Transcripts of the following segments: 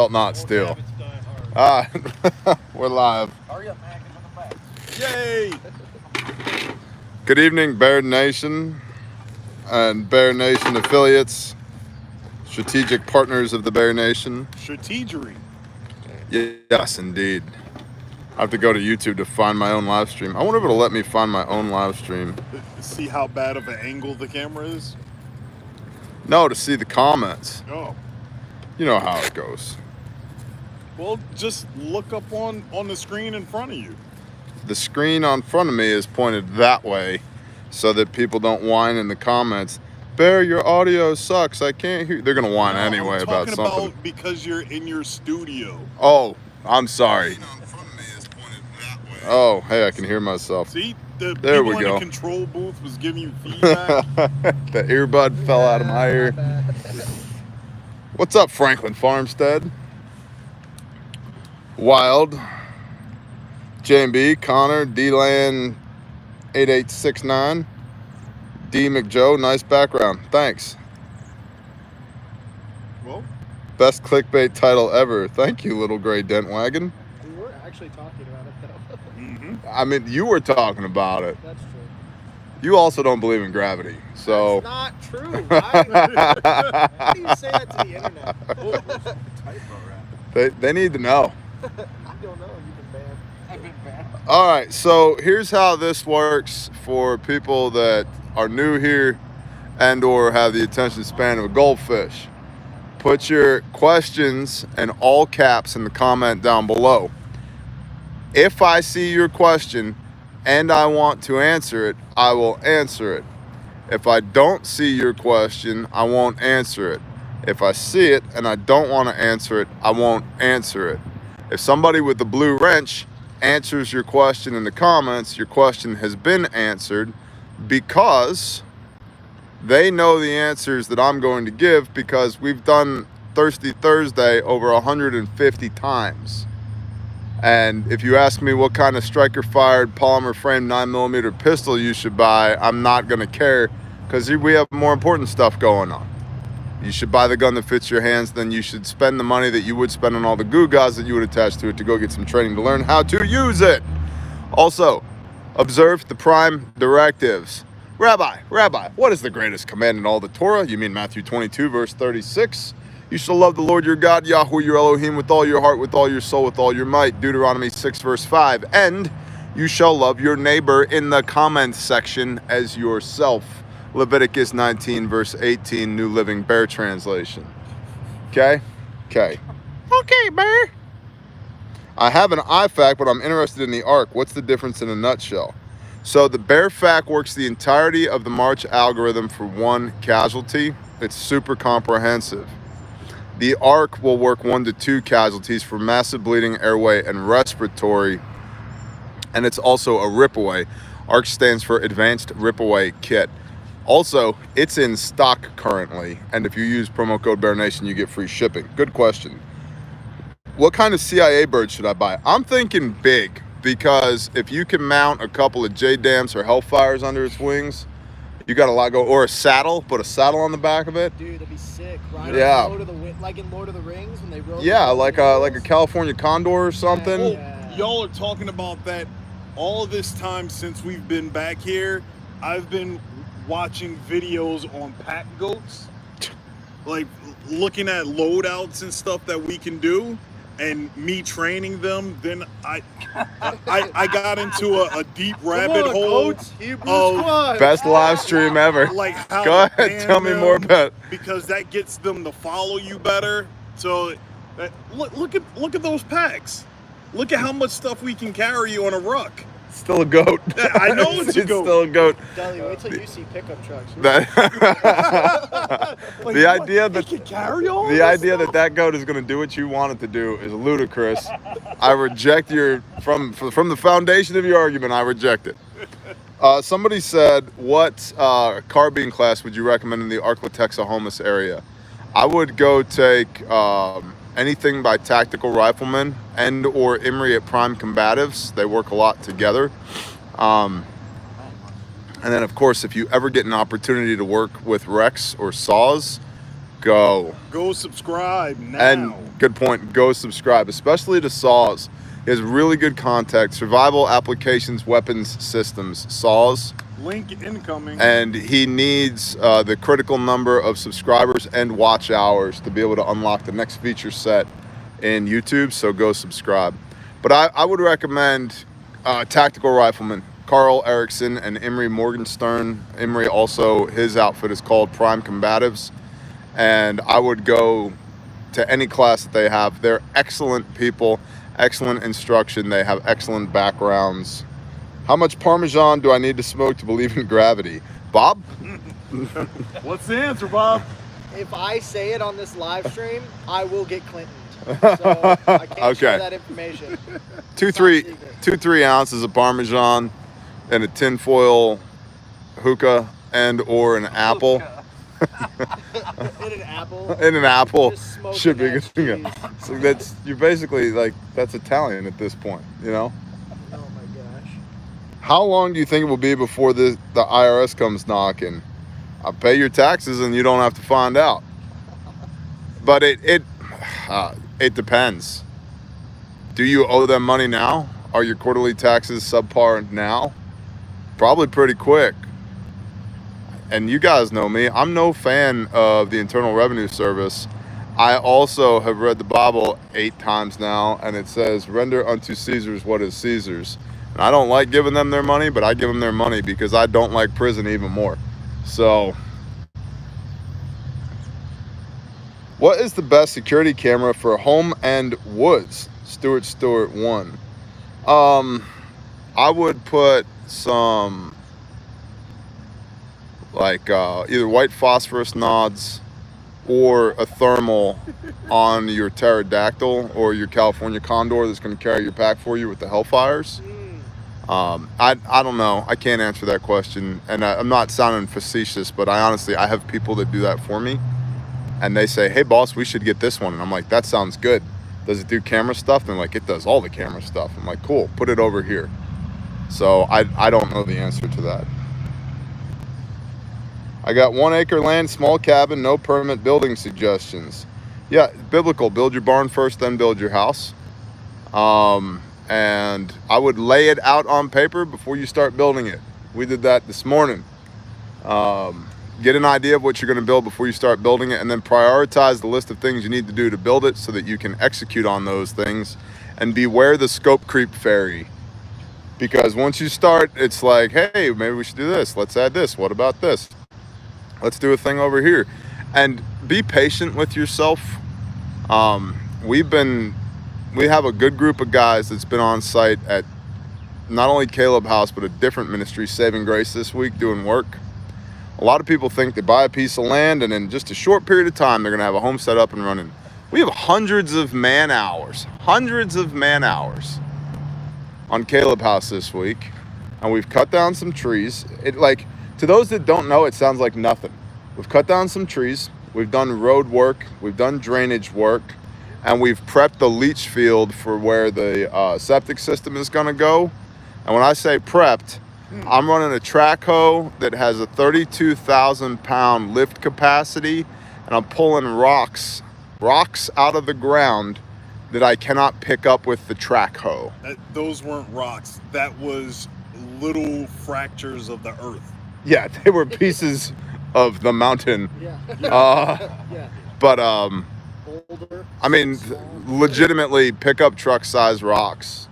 not steal. We're live. Hurry up, man. Get on the back. Yay! Good evening, Bear Nation and Bear Nation affiliates, strategic partners of the Bear Nation. Strategery. Yes, indeed. I have to go to YouTube to find my own live stream. I wonder if it'll let me find my own live stream. See how bad of an angle the camera is? No, to see the comments. Oh. You know how it goes. Well, just look up on the screen in front of you. The screen on front of me is pointed that way so that people don't whine in the comments. Bear, your audio sucks. I can't hear. They're going to whine anyway about something. About because you're in your studio. Oh, I'm sorry. Oh, hey, I can hear myself. See, the there people we go. In the control booth was giving you feedback. The earbud fell out of my ear. What's up, Franklin Farmstead? Wild, J&B, Connor, D-Land 8869, D McJoe, nice background, thanks. Well, best clickbait title ever. Thank you, Little Gray Dent Wagon. We were actually talking about it, though. mm-hmm. I mean, you were talking about it. That's true. You also don't believe in gravity, so. That's not true. Why do you say that to the internet? They need to know. I don't know. You've been banned. I've been banned. All right, so here's how this works for people that are new here and or have the attention span of a goldfish. Put your questions in all caps in the comment down below. If I see your question and I want to answer it, I will answer it. If I don't see your question, I won't answer it. If I see it and I don't want to answer it, I won't answer it. If somebody with the blue wrench answers your question in the comments, your question has been answered because they know the answers that I'm going to give, because we've done Thirsty Thursday over 150 times. And if you ask me what kind of striker fired polymer frame 9mm pistol you should buy, I'm not going to care, because we have more important stuff going on. You should buy the gun that fits your hands, then you should spend the money that you would spend on all the gewgaws that you would attach to it to go get some training to learn how to use it. Also, observe the prime directives. Rabbi, what is the greatest command in all the Torah? You mean Matthew 22, verse 36? You shall love the Lord your God, Yahweh your Elohim, with all your heart, with all your soul, with all your might. Deuteronomy 6, verse 5. And you shall love your neighbor in the comments section as yourself. Leviticus 19, verse 18, New Living Bear Translation. Okay, Bear. I have an IFAC, but I'm interested in the ARC. What's the difference in a nutshell? So the Bear FAC works the entirety of the March algorithm for one casualty. It's super comprehensive. The ARC will work 1 to 2 casualties for massive bleeding, airway, and respiratory. And it's also a rip-away. ARC stands for Advanced Rip-Away Kit. Also, it's in stock currently, and if you use promo code BearNation, you get free shipping. Good question. What kind of CIA bird should I buy? I'm thinking big, because if you can mount a couple of J-Dams or Hellfires under its wings, you got a lot go. Or a saddle, put a saddle on the back of it. Dude, that'd be sick. Right? Yeah. Like in Lord of the Rings when they rode. Yeah, like a California Condor or something. Well, y'all are talking about that all this time since we've been back here. I've been watching videos on pack goats, like looking at loadouts and stuff that we can do, and me training them. Then I got into a deep rabbit hole of best live stream ever. Like how go ahead, tell me more about it. Because that gets them to follow you better. So look at those packs. Look at how much stuff we can carry on a ruck. Still a goat. I know it's a goat. Still a goat. Deli, wait till you see pickup trucks. Like, the idea that can carry all the idea that goat is going to do what you want it to do is ludicrous. I reject your from the foundation of your argument. I reject it. Somebody said, what carbine class would you recommend in the Arklatexa-Homus area? I would go take anything by Tactical Rifleman and or Imri at Prime Combatives. They work a lot together. And then, of course, if you ever get an opportunity to work with Rex or Saws, go. Go subscribe now. And good point, go subscribe, especially to Saws. He has really good contact. Survival applications, weapons systems, Saws. Link incoming. And he needs the critical number of subscribers and watch hours to be able to unlock the next feature set in YouTube. So go subscribe. But I would recommend Tactical Rifleman, Carl Erickson and Imre Morgenstern. Imre also, his outfit is called Prime Combatives. And I would go to any class that they have. They're excellent people, excellent instruction. They have excellent backgrounds. How much Parmesan do I need to smoke to believe in gravity? Bob? What's the answer, Bob? If I say it on this live stream, I will get Clinton. So I can't share that information. 2-3 ounces of Parmesan and a tinfoil hookah and or an apple. In an apple. In an apple should be a good cheese. thing. So that's, you're basically like, that's Italian at this point, you know? Oh my gosh. How long do you think it will be before the IRS comes knocking? I'll pay your taxes and you don't have to find out. But it depends. Do you owe them money now? Are your quarterly taxes subpar now? Probably pretty quick. And you guys know me, I'm no fan of the Internal Revenue Service. I also have read the Bible 8 times now, and it says, render unto Caesar's what is Caesar's. And I don't like giving them their money, but I give them their money because I don't like prison even more. So, what is the best security camera for home and woods? Stewart 1. I would put some like either white phosphorus nods or a thermal on your pterodactyl or your California condor that's going to carry your pack for you with the Hellfires. I don't know. I can't answer that question, and I'm not sounding facetious, but I have people that do that for me, and they say, hey boss, we should get this one, and I'm like, that sounds good. Does it do camera stuff? And they're like, it does all the camera stuff. I'm like, cool, put it over here. So I don't know the answer to that. I got 1 acre land, small cabin, no permit, building suggestions. Yeah, biblical. Build your barn first, then build your house. And I would lay it out on paper before you start building it. We did that this morning. Get an idea of what you're going to build before you start building it, and then prioritize the list of things you need to do to build it so that you can execute on those things. And beware the scope creep fairy. Because once you start, it's like, hey, maybe we should do this. Let's add this. What about this? Let's do a thing over here. And be patient with yourself. We have a good group of guys that's been on site at not only Caleb House, but a different ministry, Saving Grace, this week doing work. A lot of people think they buy a piece of land and in just a short period of time, they're going to have a home set up and running. We have hundreds of man hours on Caleb House this week. And we've cut down some trees. To those that don't know, it sounds like nothing. We've cut down some trees. We've done road work. We've done drainage work. And we've prepped the leach field for where the septic system is going to go. And when I say prepped, I'm running a track hoe that has a 32,000 pound lift capacity. And I'm pulling rocks out of the ground that I cannot pick up with the track hoe. Those weren't rocks. That was little fractures of the earth. Yeah, they were pieces of the mountain. Yeah. But Boulder, I mean, legitimately pickup truck size rocks,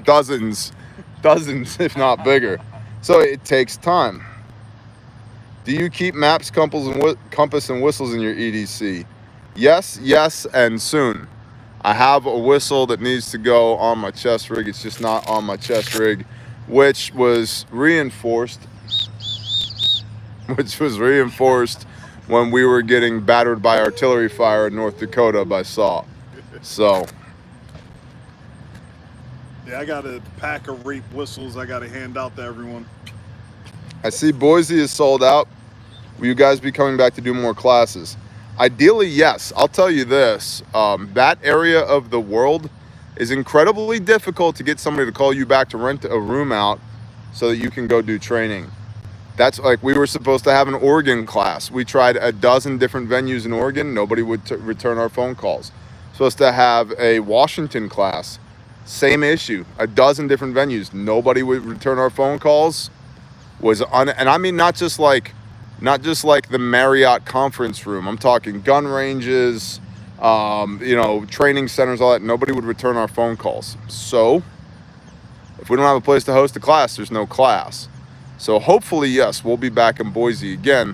dozens if not bigger. So it takes time. Do you keep maps, compass, and whistles in your EDC? Yes, and soon. I have a whistle that needs to go on my chest rig. It's just not on my chest rig, which was reinforced when we were getting battered by artillery fire in North Dakota by SAW. So, yeah, I got a pack of rape whistles I got to hand out to everyone. I see Boise is sold out. Will you guys be coming back to do more classes? Ideally, yes. I'll tell you this. That area of the world is incredibly difficult to get somebody to call you back to rent a room out so that you can go do training. That's like, we were supposed to have an Oregon class. We tried a dozen different venues in Oregon. Nobody would return our phone calls. Supposed to have a Washington class. Same issue. A dozen different venues. Nobody would return our phone calls. And I mean, not just like the Marriott conference room. I'm talking gun ranges, training centers, all that. Nobody would return our phone calls. So if we don't have a place to host a class, there's no class. So hopefully, yes, we'll be back in Boise again.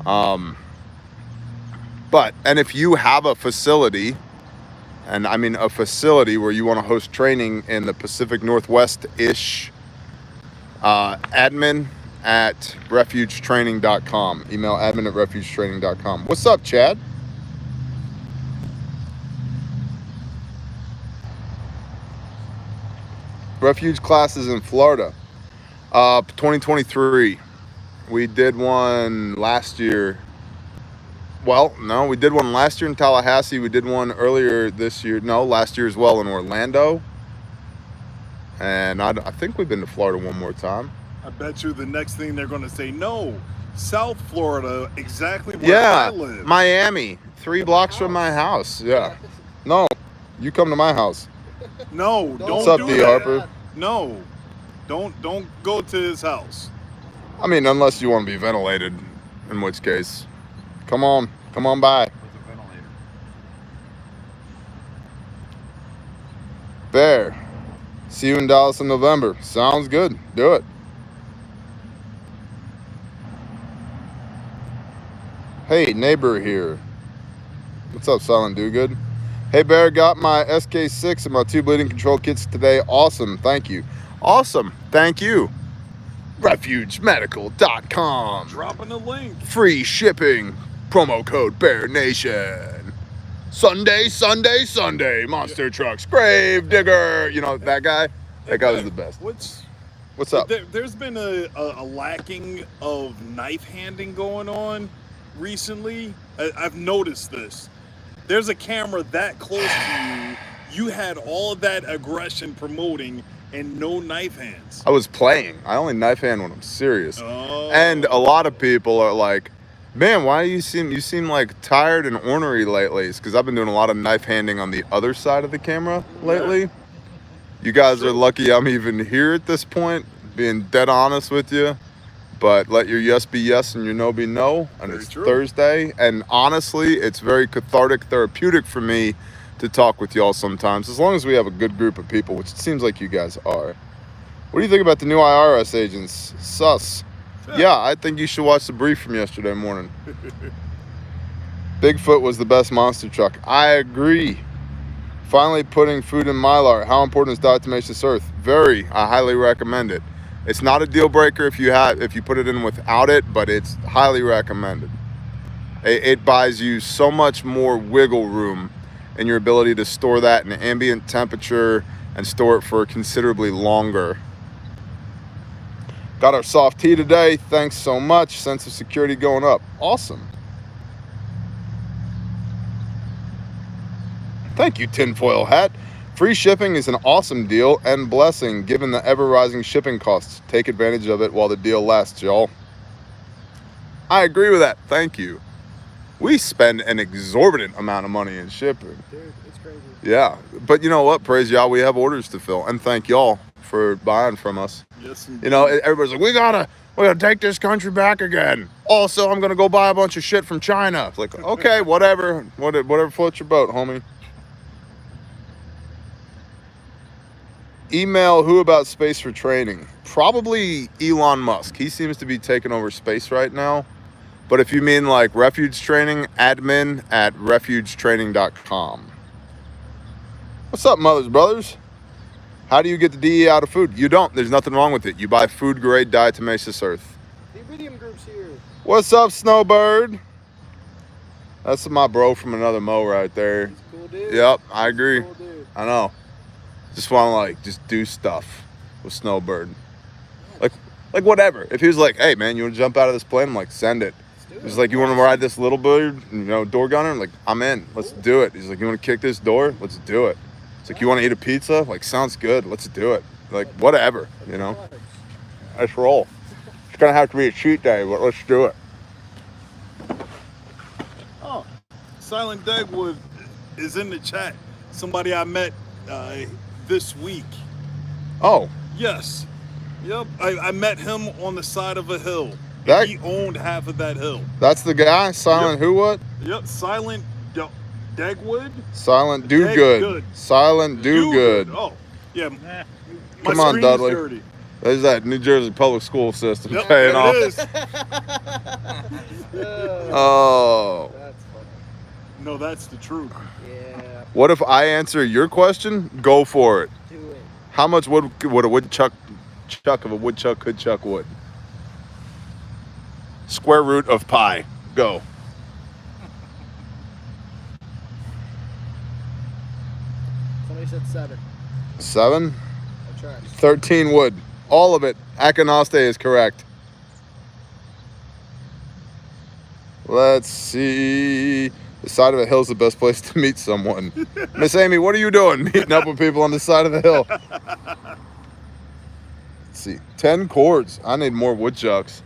And if you have a facility, and I mean a facility where you want to host training in the Pacific Northwest-ish, admin at refugetraining.com. Email admin at refugetraining.com. What's up, Chad? Refuge classes in Florida. 2023. We did one last year. Well, no, we did one last year in Tallahassee. We did one earlier this year. No, last year as well in Orlando. And I think we've been to Florida one more time. I bet you the next thing they're going to say, no, South Florida, exactly where I live. Miami, 3 blocks from my house. Yeah. No, you come to my house. No, don't What's up, do D. that. Harper? No, don't go to his house. I mean, unless you want to be ventilated, in which case, come on by. There. See you in Dallas in November. Sounds good. Do it. Hey, neighbor here. What's up, Silent Do Good? Hey, Bear, got my SK6 and my 2 bleeding control kits today. Awesome. Thank you. Awesome. Thank you. RefugeMedical.com. Dropping the link. Free shipping. Promo code Bear Nation. Sunday. Monster trucks. Grave digger. You know that guy? That guy was the best. What's up? There's been a lacking of knife handing going on recently. I've noticed this. There's a camera that close to you. You had all of that aggression promoting and no knife hands. I was playing. I only knife hand when I'm serious. Oh. And a lot of people are like, man, why do you seem like tired and ornery lately? It's because I've been doing a lot of knife handing on the other side of the camera lately. Yeah. You guys are lucky I'm even here at this point, being dead honest with you. But let your yes be yes and your no be no. And it's Thursday. And honestly, it's very cathartic, therapeutic for me to talk with y'all sometimes, as long as we have a good group of people, which it seems like you guys are. What do you think about the new IRS agents? Sus. Yeah, I think you should watch the brief from yesterday morning. Bigfoot was the best monster truck. I agree. Finally putting food in Mylar. How important is diatomaceous earth? Very. I highly recommend it. It's not a deal breaker if you put it in without it, but it's highly recommended. It buys you so much more wiggle room in your ability to store that in ambient temperature and store it for considerably longer. Got our soft tea today. Thanks so much. Sense of security going up. Awesome. Thank you, tinfoil hat. Free shipping is an awesome deal and blessing given the ever-rising shipping costs. Take advantage of it while the deal lasts, y'all. I agree with that. Thank you. We spend an exorbitant amount of money in shipping. Dude, it's crazy. Yeah, but you know what? Praise y'all, we have orders to fill, and thank y'all for buying from us. Yes, you know, everybody's like, we gotta take this country back again. Also, I'm gonna go buy a bunch of shit from China. It's like, okay, whatever floats your boat, homie. Email who about space for training? Probably Elon Musk. He seems to be taking over space right now. But if you mean like refuge training, admin at refugetraining.com. What's up, mothers, brothers? How do you get the DE out of food? You don't. There's nothing wrong with it. You buy food grade diatomaceous earth. The Iridium Group's here. What's up, Snowbird? That's my bro from another mo right there. He's a cool dude. Yep, I agree. Cool dude. I know. Just want to just do stuff with Snowbird. Like whatever. If he was like, hey man, you want to jump out of this plane? I'm like, send it. He's like, you want to ride this little bird, door gunner? I'm like, I'm in. Let's do it. He's like, you want to kick this door? Let's do it. It's like, you want to eat a pizza? Like, sounds good. Let's do it. Like, whatever, Let's roll. It's gonna have to be a cheat day, but let's do it. Oh, Silent Dagwood is in the chat. Somebody I met this week. Oh. Yes. Yep. I met him on the side of a hill. That, he owned half of that hill. That's the guy? Silent who what? Yep. Silent Dagwood? Silent Do Good. Silent Do Good. Oh, yeah. Come on, Dudley. Dirty. There's that New Jersey public school system paying off. It is. Oh. That's funny. No, that's the truth. Yeah. What if I answer your question? Go for it. Do it. How much would a woodchuck of a woodchuck could chuck wood? Square root of pi. Go. Somebody said 7. 7? I tried. 13 wood. All of it. Akinoste is correct. Let's see. The side of a hill is the best place to meet someone. Miss Amy, what are you doing? Meeting up with people on the side of the hill. Let's see. 10 cords. I need more woodchucks.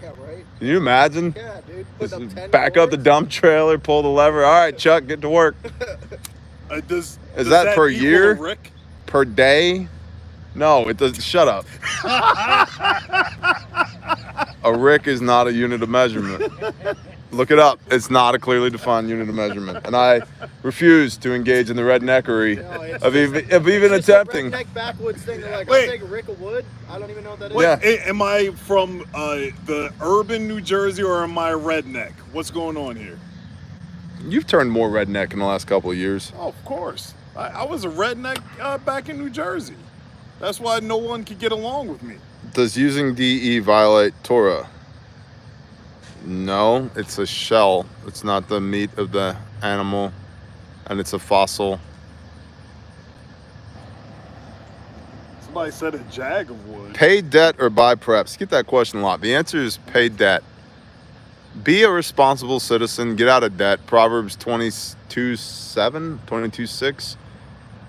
Yeah, right? Can you imagine? Yeah, dude. Putting up 10 back cords? up the dump trailer, pull the lever. All right, Chuck, get to work. Does that per year? Rick? Per day? No, it doesn't. Shut up. A rick is not a unit of measurement. Look it up. It's not a clearly defined unit of measurement. And I refuse to engage in the redneckery of even attempting. A redneck backwoods thing. They're like, Wait. I'll take a rick of wood. I don't even know what that is. Wait, Yeah. Am I from the urban New Jersey or am I a redneck? What's going on here? You've turned more redneck in the last couple of years. Oh, of course. I was a redneck back in New Jersey. That's why no one could get along with me. Does using DE violate Torah? No, it's a shell. It's not the meat of the animal, and it's a fossil. Somebody said a jag of wood. Pay debt or buy preps? Get that question a lot. The answer is pay debt. Be a responsible citizen. Get out of debt. Proverbs 22:7, 22:6.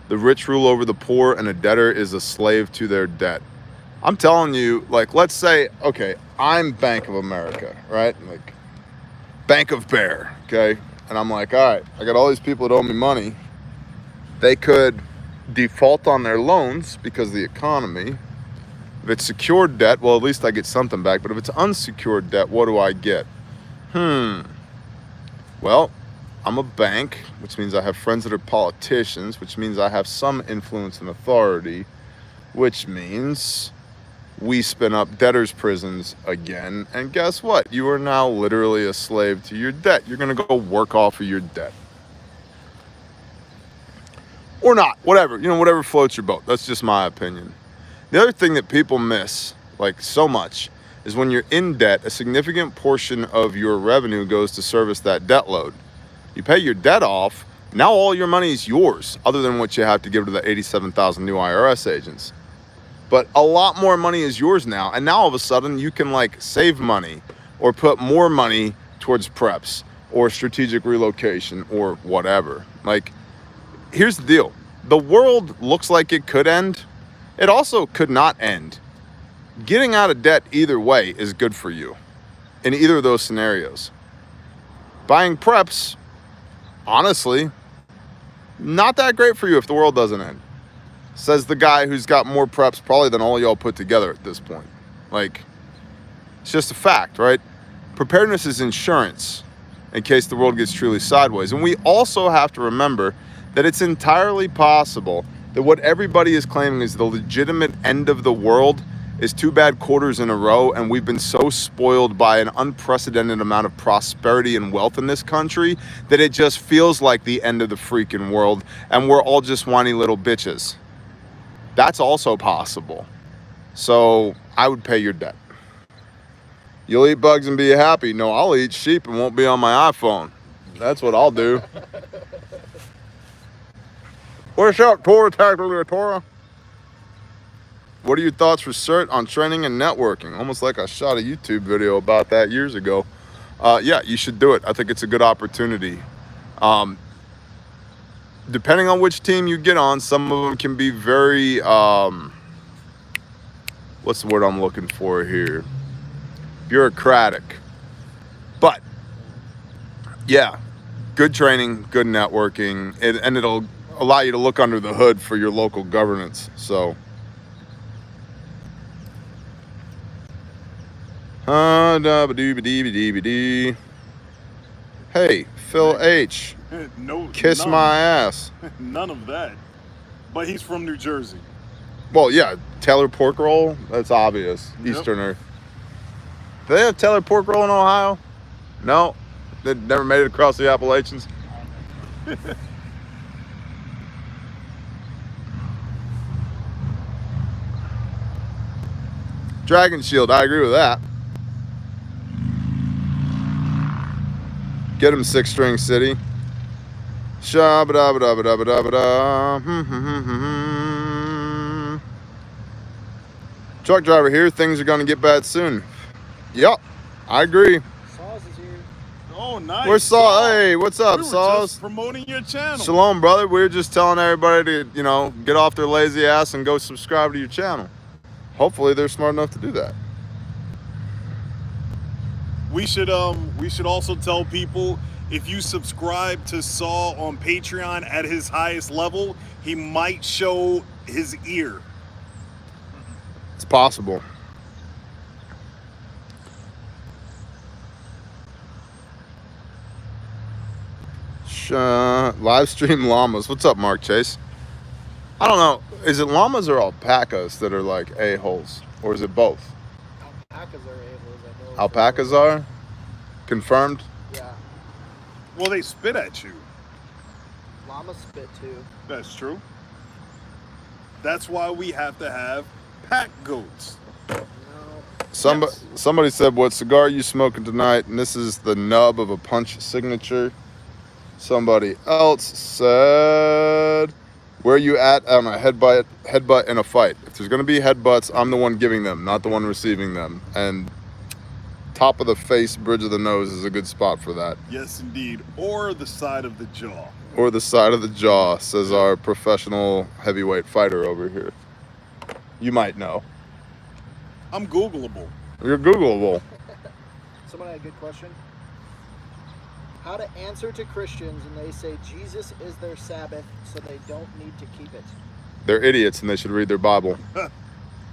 The rich rule over the poor, and a debtor is a slave to their debt. I'm telling you, like, let's say, okay, I'm Bank of America, right? Like, Bank of Bear, okay? And I'm like, all right, I got all these people that owe me money. They could default on their loans because of the economy. If it's secured debt, well, at least I get something back. But if it's unsecured debt, what do I get? Well, I'm a bank, which means I have friends that are politicians, which means I have some influence and authority, which means we spin up debtors' prisons again. And guess what? You are now literally a slave to your debt. You're going to go work off of your debt. Or not, whatever, whatever floats your boat. That's just my opinion. The other thing that people miss, like so much, is when you're in debt, a significant portion of your revenue goes to service that debt load. You pay your debt off, now all your money is yours, other than what you have to give to the 87,000 new IRS agents. But a lot more money is yours now, and now all of a sudden you can like save money or put more money towards preps or strategic relocation or whatever. Like, here's the deal. The world looks like it could end. It also could not end. Getting out of debt either way is good for you in either of those scenarios. Buying preps, honestly, not that great for you if the world doesn't end. Says the guy who's got more preps probably than all y'all put together at this point. Like, it's just a fact, right? Preparedness is insurance in case the world gets truly sideways. And we also have to remember that it's entirely possible that what everybody is claiming is the legitimate end of the world is 2 bad quarters in a row, and we've been so spoiled by an unprecedented amount of prosperity and wealth in this country that it just feels like the end of the freaking world, and we're all just whiny little bitches. That's also possible. So I would pay your debt. You'll eat bugs and be happy. No, I'll eat sheep and won't be on my iPhone. That's what I'll do. What's up, Torah Tactical Torah? What are your thoughts for CERT on training and networking? Almost like I shot a YouTube video about that years ago. Yeah, you should do it. I think it's a good opportunity. Depending on which team you get on, some of them can be very, what's the word I'm looking for here? bureaucratic. But yeah, good training, good networking, and it'll allow you to look under the hood for your local governance. So hey, Phil H. No, Kiss my ass. None of that. But he's from New Jersey. Well, yeah, Taylor pork roll. That's obvious. Yep. Easterner. Do they have Taylor pork roll in Ohio? No, they never made it across the Appalachians. Dragon Shield. I agree with that. Get him, Six String City. Shabba-dabba-dabba-dabba-da. Truck driver here. Things are going to get bad soon. Yep, I agree. Saws is here. Oh, nice. Where's Saw? Hey, what's up, We were Saws? just promoting your channel. Shalom, brother. We were just telling everybody to, you know, get off their lazy ass and go subscribe to your channel. Hopefully, they're smart enough to do that. We should also tell people, if you subscribe to Saul on Patreon at his highest level, he might show his ear. It's possible. Live stream llamas. What's up, Mark Chase? I don't know. Is it llamas or alpacas that are like a-holes? Or is it both? Alpacas are able, I know. Alpacas are? Confirmed? Yeah. Well, they spit at you. Llamas spit too. That's true. That's why we have to have pack goats. No. Somebody said, what cigar are you smoking tonight? And this is the nub of a punch signature. Somebody else said, where are you at on a headbutt in a fight? If there's going to be headbutts, I'm the one giving them, not the one receiving them. And top of the face, bridge of the nose is a good spot for that. Yes, indeed. Or the side of the jaw. Or the side of the jaw, says our professional heavyweight fighter over here. You might know. I'm Googleable. You're Googleable. Someone had a good question. How to answer to Christians when they say Jesus is their Sabbath, so they don't need to keep it. They're idiots and they should read their Bible.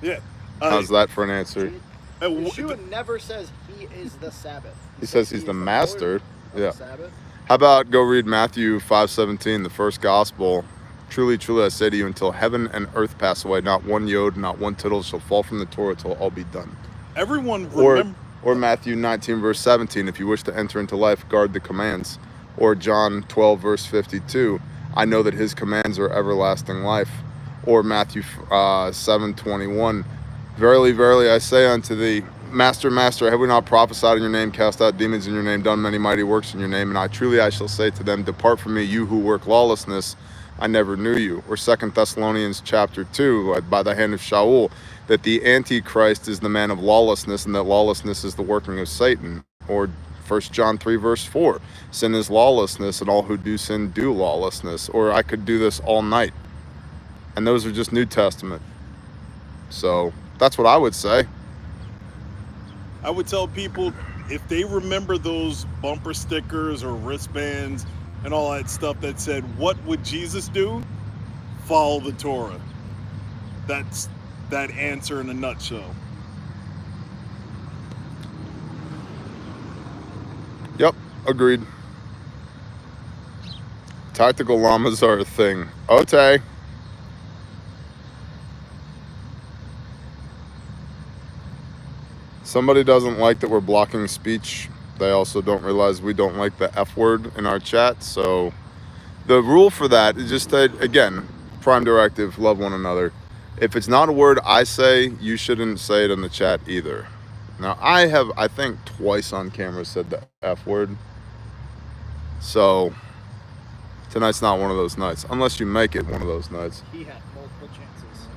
Yeah. How's that for an answer? Yeshua never says he is the Sabbath. He says he's the master. Lord of Yeah. the Sabbath. How about go read Matthew 5:17, the first gospel. Truly, truly, I say to you, until heaven and earth pass away, not one yod, not one tittle shall fall from the Torah till all be done. Everyone remember. Or Matthew 19, verse 17, if you wish to enter into life, guard the commands. Or John 12, verse 52, I know that his commands are everlasting life. Or Matthew 7:21, verily, verily, I say unto thee, Master, Master, have we not prophesied in your name, cast out demons in your name, done many mighty works in your name? And I shall say to them, depart from me, you who work lawlessness, I never knew you. Or 2 Thessalonians chapter 2, by the hand of Shaul, that the Antichrist is the man of lawlessness, and that lawlessness is the working of Satan. Or 1 John 3, verse 4, sin is lawlessness, and all who do sin do lawlessness. Or I could do this all night. And those are just New Testament. So that's what I would say. I would tell people, if they remember those bumper stickers or wristbands and all that stuff that said, what would Jesus do? Follow the Torah. That's that answer in a nutshell. Yep, agreed. Tactical llamas are a thing. Okay. Somebody doesn't like that we're blocking speech. They also don't realize we don't like the F word in our chat. So the rule for that is just that, again, prime directive, love one another. If it's not a word I say, you shouldn't say it in the chat either. Now, I have, I think, twice on camera said the F word. So tonight's not one of those nights, unless you make it one of those nights. He had multiple chances.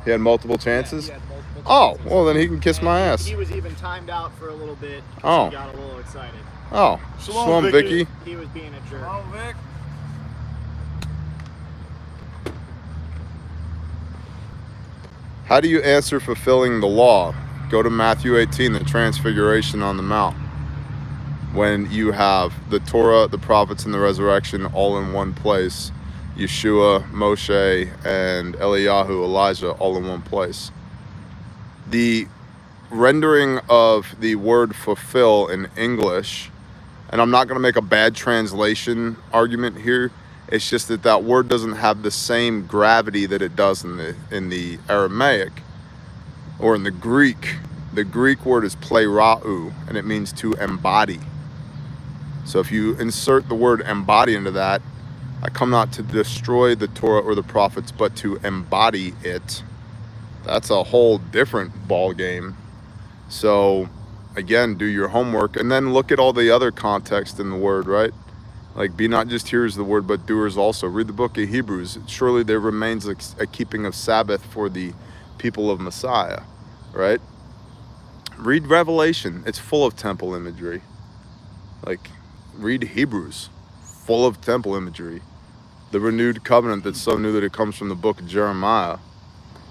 He had multiple chances? Yeah, he had multiple Oh, chances. well, then he can kiss my ass. He was even timed out for a little bit. Oh. He got a little excited. Oh, Shalom, Shalom, Vicky. Vicky. He was being a jerk. Oh, Vic. How do you answer fulfilling the law? Go to Matthew 18, the transfiguration on the Mount, when you have the Torah, the prophets, and the resurrection all in one place. Yeshua, Moshe, and Eliyahu, Elijah, all in one place. The rendering of the word fulfill in English, and I'm not going to make a bad translation argument here, it's just that that word doesn't have the same gravity that it does in the Aramaic or in the Greek. The Greek word is plerau, and it means to embody. So if you insert the word embody into that, I come not to destroy the Torah or the prophets, but to embody it. That's a whole different ball game. So again, do your homework and then look at all the other context in the word, right? Like, be not just hearers of the word, but doers also. Read the book of Hebrews. Surely there remains a keeping of Sabbath for the people of Messiah, right? Read Revelation. It's full of temple imagery. Like, read Hebrews, full of temple imagery. The renewed covenant that's so new that it comes from the book of Jeremiah.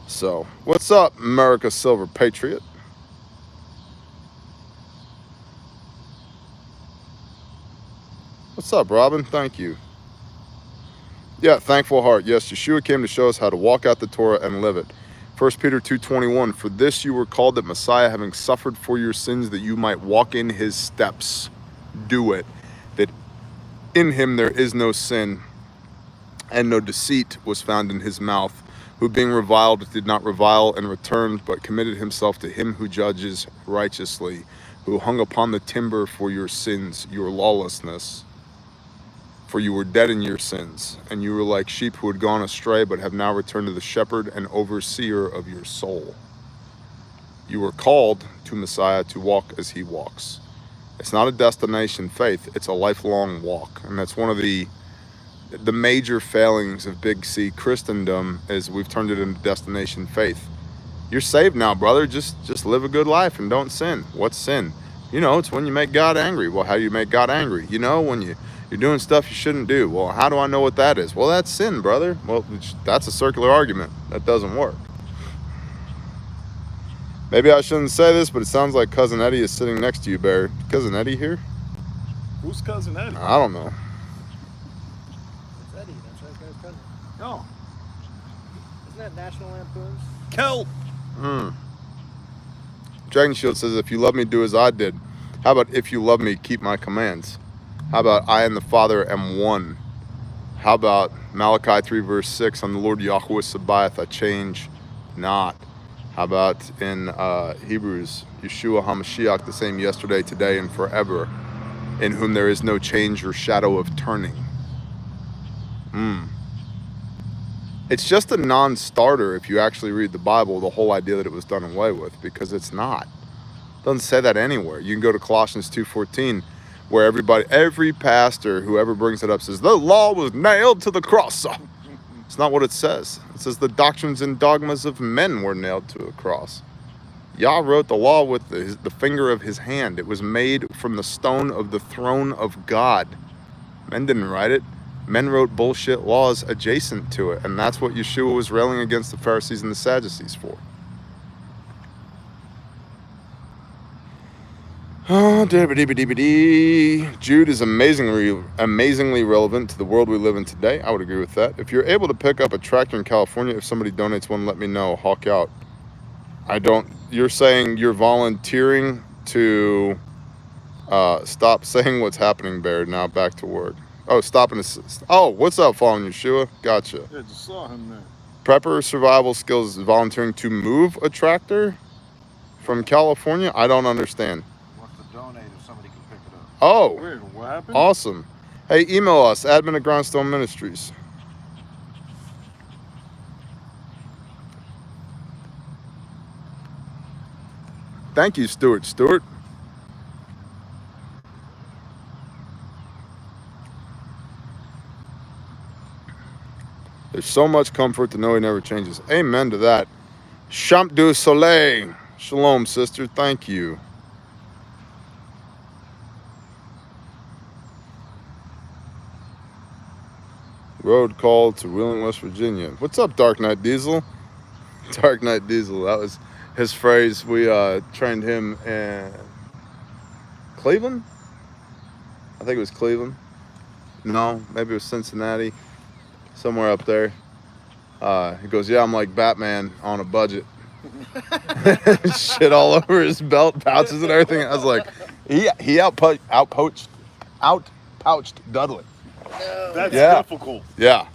So, what's up, America Silver Patriot? What's up, Robin? Thank you. Yeah, thankful heart. Yes, Yeshua came to show us how to walk out the Torah and live it. 1 Peter 2:21, for this you were called, that Messiah, having suffered for your sins, that you might walk in his steps. Do it. That in him there is no sin, and no deceit was found in his mouth, who being reviled did not revile and returned, but committed himself to him who judges righteously, who hung upon the timber for your sins, your lawlessness. For you were dead in your sins, and you were like sheep who had gone astray, but have now returned to the shepherd and overseer of your soul. You were called to Messiah to walk as he walks. It's not a destination faith, it's a lifelong walk. And that's one of the major failings of Big C Christendom, is we've turned it into destination faith. You're saved now, brother. Just live a good life and don't sin. What's sin? You know, it's when you make God angry. Well, how do you make God angry? You know, when you're doing stuff you shouldn't do. Well, how do I know what that is? Well, that's sin, brother. Well, that's a circular argument. That doesn't work. Maybe I shouldn't say this, but it sounds like Cousin Eddie is sitting next to you, Bear. Cousin Eddie here? Who's Cousin Eddie? I don't know. It's Eddie. That's right, guy's cousin. No. Isn't that National Lampoon's? Kelp. Dragon Shield says, if you love me, do as I did. How about, if you love me, keep my commands? How about, I and the Father am one? How about Malachi 3 verse 6, I'm the Lord Yahweh Sabaoth, I change not? How about in Hebrews, Yeshua HaMashiach, the same yesterday, today, and forever, in whom there is no change or shadow of turning? It's just a non-starter if you actually read the Bible, the whole idea that it was done away with, because it's not. It doesn't say that anywhere. You can go to Colossians 2:14, where every pastor who ever brings it up says, the law was nailed to the cross. It's not what it says. It says the doctrines and dogmas of men were nailed to the cross. Yah wrote the law with the finger of his hand. It was made from the stone of the throne of God. Men didn't write it. Men wrote bullshit laws adjacent to it, and that's what Yeshua was railing against the Pharisees and the Sadducees for. Oh, Jude is amazingly relevant to the world we live in today. I would agree with that. If you're able to pick up a tractor in California, if somebody donates one, let me know. Hawk out. You're saying you're volunteering to stop saying what's happening, Bear. Now back to work. Oh, stop and assist. Oh, what's up, Fallen Yeshua? Gotcha. Yeah, just saw him there. Prepper survival skills is volunteering to move a tractor from California? I don't understand. Wants to donate if somebody can pick it up. Oh, Weird, what happened? awesome. Hey, email us, admin at Grindstone Ministries. Thank you, Stewart. There's so much comfort to know he never changes. Amen to that. Champ du Soleil. Shalom, sister. Thank you. Road call to Wheeling, West Virginia. What's up, Dark Knight Diesel? Dark Knight Diesel. That was his phrase. We trained him in Cleveland. I think it was Cleveland. No, maybe it was Cincinnati, somewhere up there. He goes, yeah, I'm like Batman on a budget. Shit all over his belt pouches and everything. I was like, he outpouched Dudley. No. That's Yeah. difficult. Yeah,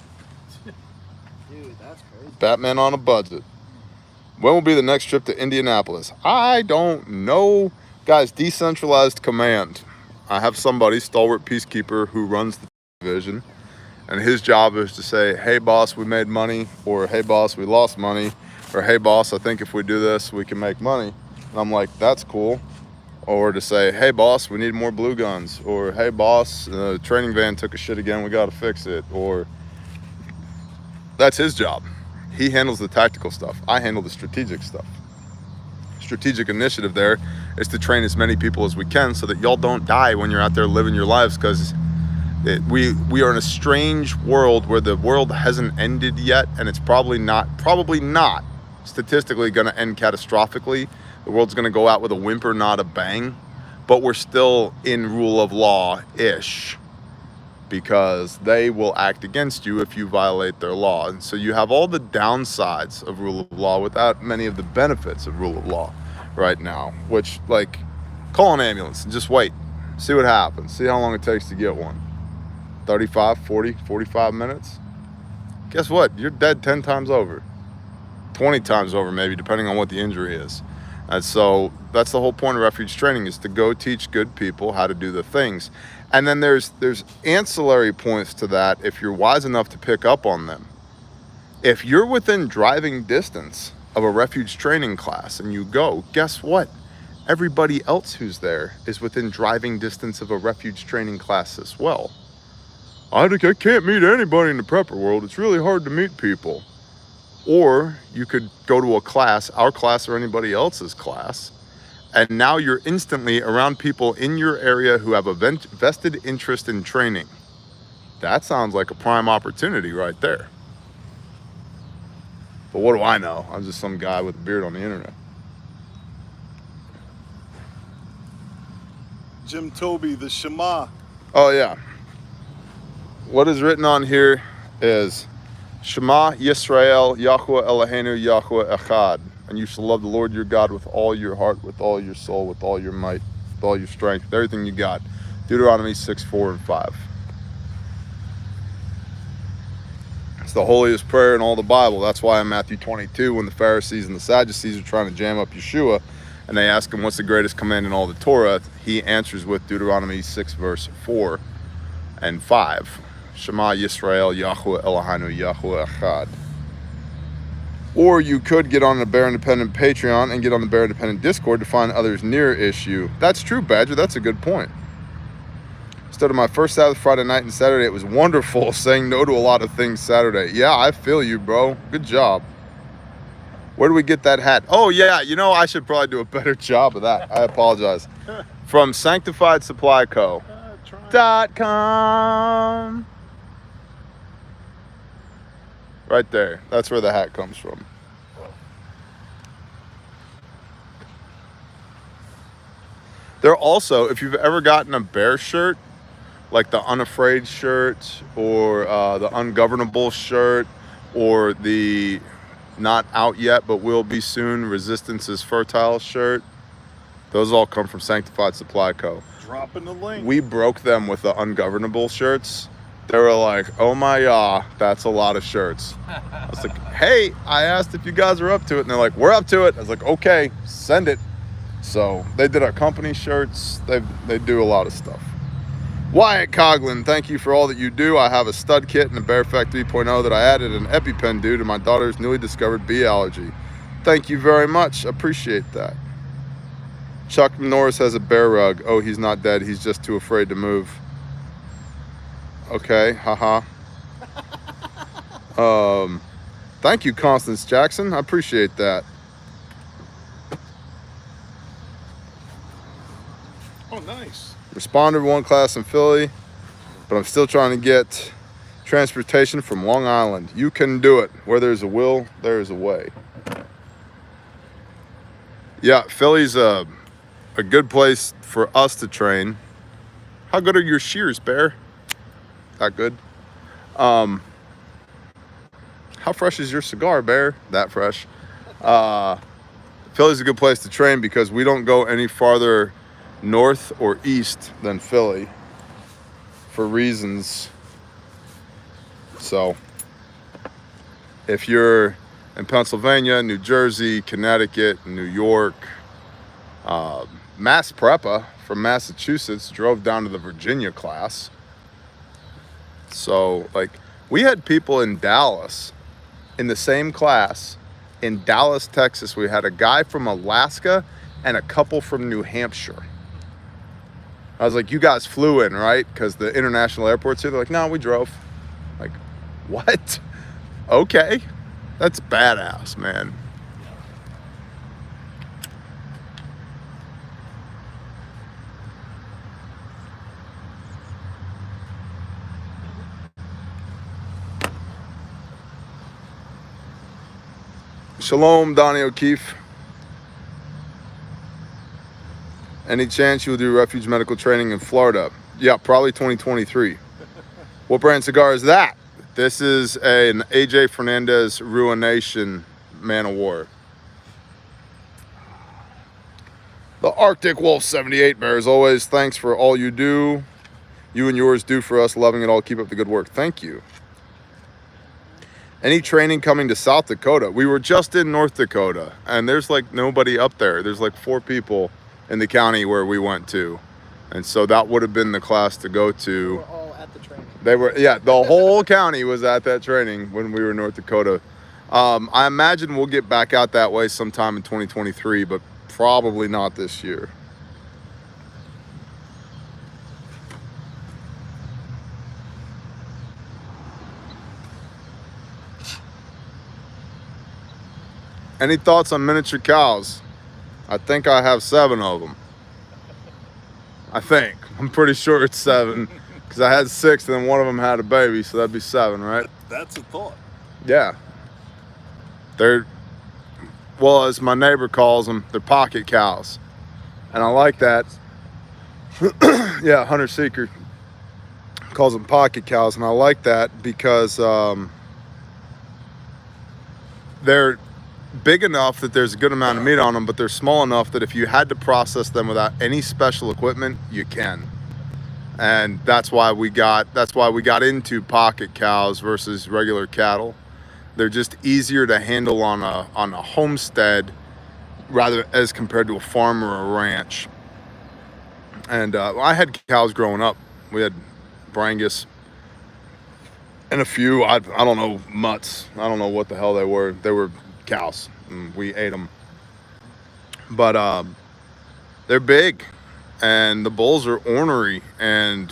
Dude, that's crazy. Batman on a budget. When will be the next trip to Indianapolis? I don't know. Guys, decentralized command. I have somebody, stalwart peacekeeper, who runs the division. And his job is to say, hey, boss, we made money. Or, hey, boss, we lost money. Or, hey, boss, I think if we do this, we can make money. And I'm like, that's cool. Or to say, hey, boss, we need more blue guns. Or, hey, boss, the training van took a shit again. We got to fix it. Or, that's his job. He handles the tactical stuff. I handle the strategic stuff. Strategic initiative there is to train as many people as we can so that y'all don't die when you're out there living your lives, because we are in a strange world where the world hasn't ended yet, and it's probably not statistically going to end catastrophically. The world's going to go out with a whimper, not a bang, but we're still in rule of law-ish, because they will act against you if you violate their law. And so you have all the downsides of rule of law without many of the benefits of rule of law right now, which, like, call an ambulance and just wait, see what happens, see how long it takes to get one. 35, 40, 45 minutes. Guess what? You're dead 10 times over, 20 times over maybe, depending on what the injury is. And so that's the whole point of refuge training, is to go teach good people how to do the things. And then there's ancillary points to that if you're wise enough to pick up on them. If you're within driving distance of a refuge training class and you go, guess what? Everybody else who's there is within driving distance of a refuge training class as well. I can't meet anybody in the prepper world. It's really hard to meet people. Or you could go to a class, our class or anybody else's class, and now you're instantly around people in your area who have a vested interest in training. That sounds like a prime opportunity right there. But what do I know? I'm just some guy with a beard on the internet. Jim Toby, the Shema. Oh yeah. What is written on here is Shema Yisrael, Yahuwah Eloheinu, Yahuwah Echad. And you shall love the Lord your God with all your heart, with all your soul, with all your might, with all your strength, with everything you got. Deuteronomy 6, 4, and 5. It's the holiest prayer in all the Bible. That's why in Matthew 22, when the Pharisees and the Sadducees are trying to jam up Yeshua, and they ask him what's the greatest command in all the Torah, he answers with Deuteronomy 6, verse 4 and 5. Shema Yisrael, Yahuwah Eloheinu, Yahuwah Echad. Or you could get on the Bear Independent Patreon and get on the Bear Independent Discord to find others near issue. That's true, Badger. That's a good point. Instead of my first Sabbath, Friday night, and Saturday, it was wonderful saying no to a lot of things Saturday. Yeah, I feel you, bro. Good job. Where do we get that hat? Oh, yeah. You know, I should probably do a better job of that. I apologize. From sanctifiedsupplyco.com. Right there. That's where the hat comes from. There also, if you've ever gotten a bear shirt, like the Unafraid shirt, or the Ungovernable shirt, or the Not Out Yet But Will Be Soon Resistance is Fertile shirt, those all come from Sanctified Supply Co. Dropping the link. We broke them with the Ungovernable shirts. They were like, oh my God, that's a lot of shirts. I was like, hey, I asked if you guys are up to it. And they're like, we're up to it. I was like, okay, send it. So they did our company shirts. They do a lot of stuff. Wyatt Coughlin, thank you for all that you do. I have a stud kit and a Bear Effect 3.0 that I added an EpiPen due to my daughter's newly discovered bee allergy. Thank you very much. Appreciate that. Chuck Norris has a bear rug. Oh, he's not dead. He's just too afraid to move. Okay, haha. Thank you, Constance Jackson. I appreciate that. Oh, nice. Responded one class in Philly, but I'm still trying to get transportation from Long Island. You can do it. Where there's a will, there is a way. Yeah, Philly's a good place for us to train. How good are your shears, Bear? That good. How fresh is your cigar, Bear? That fresh. Philly's a good place to train because we don't go any farther north or east than Philly for reasons. So if you're in Pennsylvania, New Jersey, Connecticut, New York, Mass Prepa from Massachusetts drove down to the Virginia class. So like we had people in Dallas in the same class. In Dallas, Texas, we had a guy from Alaska and a couple from New Hampshire. I was like, you guys flew in, right? Because the international airport's here. They're like, no, we drove. Like, what? Okay. That's badass, man. Shalom, Donnie O'Keefe. Any chance you'll do Refuge Medical training in Florida? Yeah, probably 2023. What brand cigar is that? This is an AJ Fernandez Ruination Man of War. The Arctic Wolf 78 Bear, as always, thanks for all you do. You and yours do for us, loving it all. Keep up the good work. Thank you. Any training coming to South Dakota? We were just in North Dakota, and there's like nobody up there. There's like 4 people in the county where we went to. And so that would have been the class to go to. They were all at the training. They were, yeah, the whole county was at that training when we were in North Dakota. I imagine we'll get back out that way sometime in 2023, but probably not this year. Any thoughts on miniature cows? I think I have 7 of them. I think. I'm pretty sure it's 7 because I had 6 and then one of them had a baby, so that'd be 7, right? That's a thought. Yeah. They're, well, as my neighbor calls them, they're pocket cows. And I like that. Yeah, Hunter Seeker calls them pocket cows, and I like that because they're big enough that there's a good amount of meat on them, but they're small enough that if you had to process them without any special equipment, you can. And that's why we got into pocket cows versus regular cattle. They're just easier to handle on a homestead rather as compared to a farm or a ranch. And I had cows growing up. We had Brangus and a few, I don't know, mutts. I don't know what the hell they were. They were cows, and we ate them. But they're big, and the bulls are ornery, and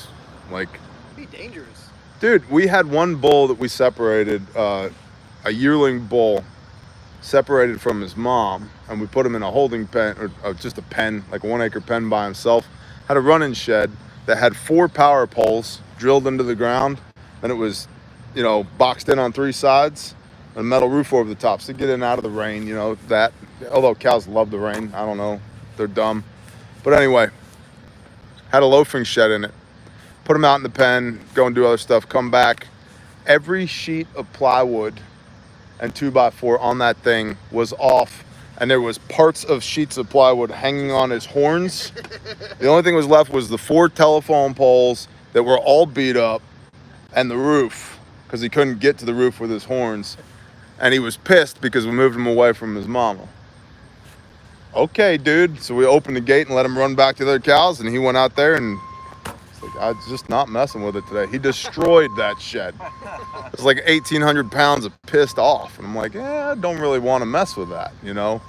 like, It'd be dangerous. dude, we had one bull that we separated, a yearling bull separated from his mom, and we put him in a holding pen, or just a pen, like a 1-acre pen by himself. Had a running shed that had 4 power poles drilled into the ground, and it was, you know, boxed in on 3 sides, and a metal roof over the top, so get in and out of the rain, you know, that. Although cows love the rain, I don't know, they're dumb. But anyway, had a loafing shed in it. Put them out in the pen, go and do other stuff, come back. Every sheet of plywood and 2x4 on that thing was off, and there was parts of sheets of plywood hanging on his horns. The only thing was left was the 4 telephone poles that were all beat up and the roof, because he couldn't get to the roof with his horns. And he was pissed because we moved him away from his mama. Okay, dude. So we opened the gate and let him run back to the other cows, and he went out there, and it's like, I was just not messing with it today. He destroyed that shed. It's like 1,800 pounds of pissed off. And I'm like, I don't really want to mess with that, you know?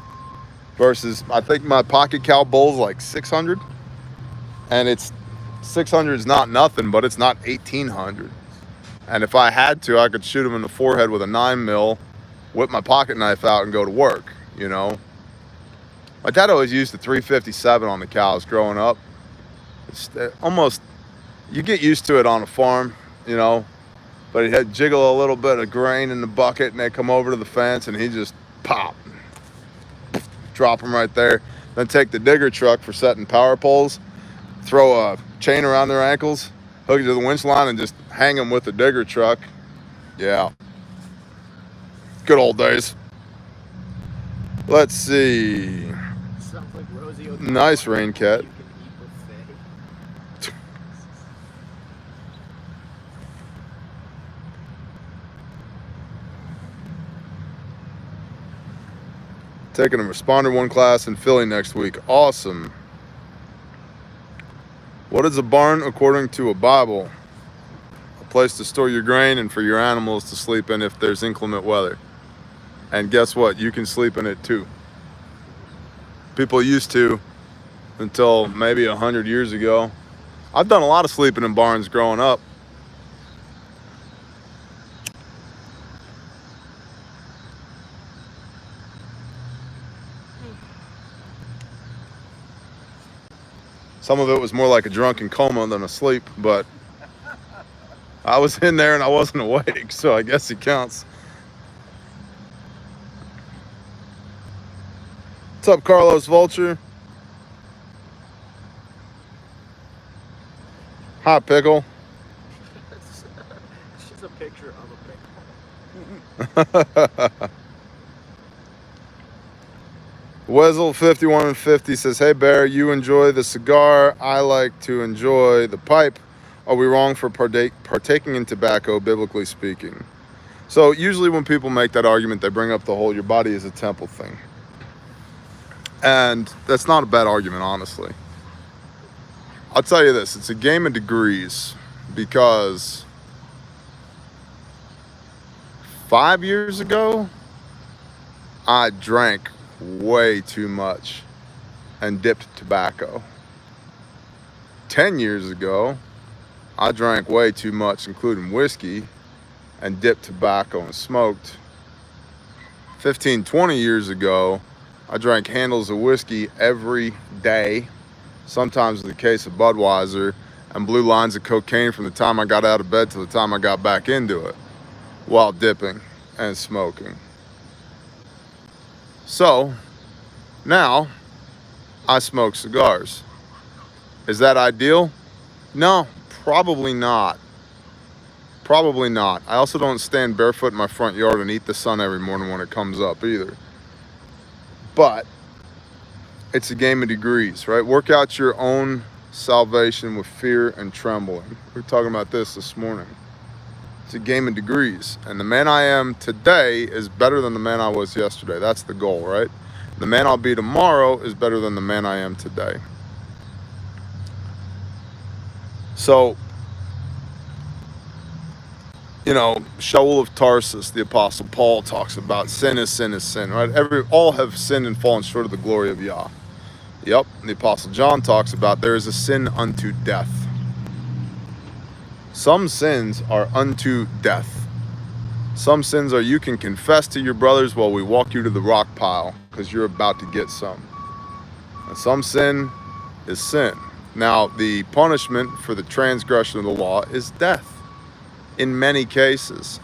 Versus, I think my pocket cow bull's like 600. And it's 600 is not nothing, but it's not 1,800. And if I had to, I could shoot him in the forehead with a 9mm, whip my pocket knife out, and go to work, you know? My dad always used the 357 on the cows growing up. It's almost, you get used to it on a farm, you know, but he'd jiggle a little bit of grain in the bucket, and they'd come over to the fence, and he just pop. drop them right there. Then take the digger truck for setting power poles, throw a chain around their ankles, hook it to the winch line, and just hang them with the digger truck. Yeah. Good old days. Let's see. Sounds like Rosie Nice rain cat. You can eat buffet. Taking a Responder 1 class in Philly next week. Awesome. What is a barn according to a Bible? A place to store your grain and for your animals to sleep in if there's inclement weather. And guess what? You can sleep in it too. People used to until maybe 100 years ago. I've done a lot of sleeping in barns growing up. Some of it was more like a drunken coma than a sleep, but I was in there and I wasn't awake, so I guess it counts. What's up, Carlos Vulture? Hi, Pickle. It's just a picture of a pickle. Wezel5150 says, hey Bear, you enjoy the cigar. I like to enjoy the pipe. Are we wrong for partaking in tobacco, biblically speaking? So usually when people make that argument, they bring up the whole your body is a temple thing. And that's not a bad argument, honestly. I'll tell you this, it's a game of degrees, because 5 years ago, I drank way too much and dipped tobacco. 10 years ago, I drank way too much, including whiskey, and dipped tobacco and smoked. 15, 20 years ago, I drank handles of whiskey every day, sometimes in the case of Budweiser, and blue lines of cocaine from the time I got out of bed to the time I got back into it, while dipping and smoking. So, now, I smoke cigars. Is that ideal? No, probably not. Probably not. I also don't stand barefoot in my front yard and eat the sun every morning when it comes up either. But it's a game of degrees, right? Work out your own salvation with fear and trembling. We were talking about this morning. It's a game of degrees. And the man I am today is better than the man I was yesterday. That's the goal, right? The man I'll be tomorrow is better than the man I am today. So, you know, Shaul of Tarsus, the Apostle Paul, talks about sin is sin, right? All have sinned and fallen short of the glory of Yah. Yep, the Apostle John talks about there is a sin unto death. Some sins are unto death. Some sins are you can confess to your brothers while we walk you to the rock pile because you're about to get some. And some sin is sin. Now, the punishment for the transgression of the law is death. In many cases.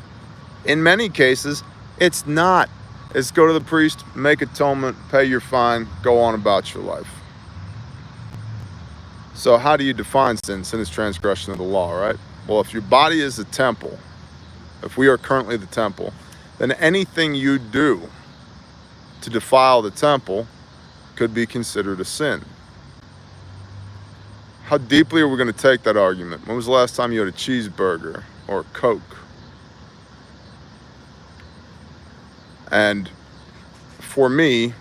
In many cases, it's not. It's go to the priest, make atonement, pay your fine, go on about your life. So how do you define sin? Sin is transgression of the law, right? Well, if your body is a temple, if we are currently the temple, then anything you do to defile the temple could be considered a sin. How deeply are we going to take that argument? When was the last time you had a cheeseburger or a Coke? And for me,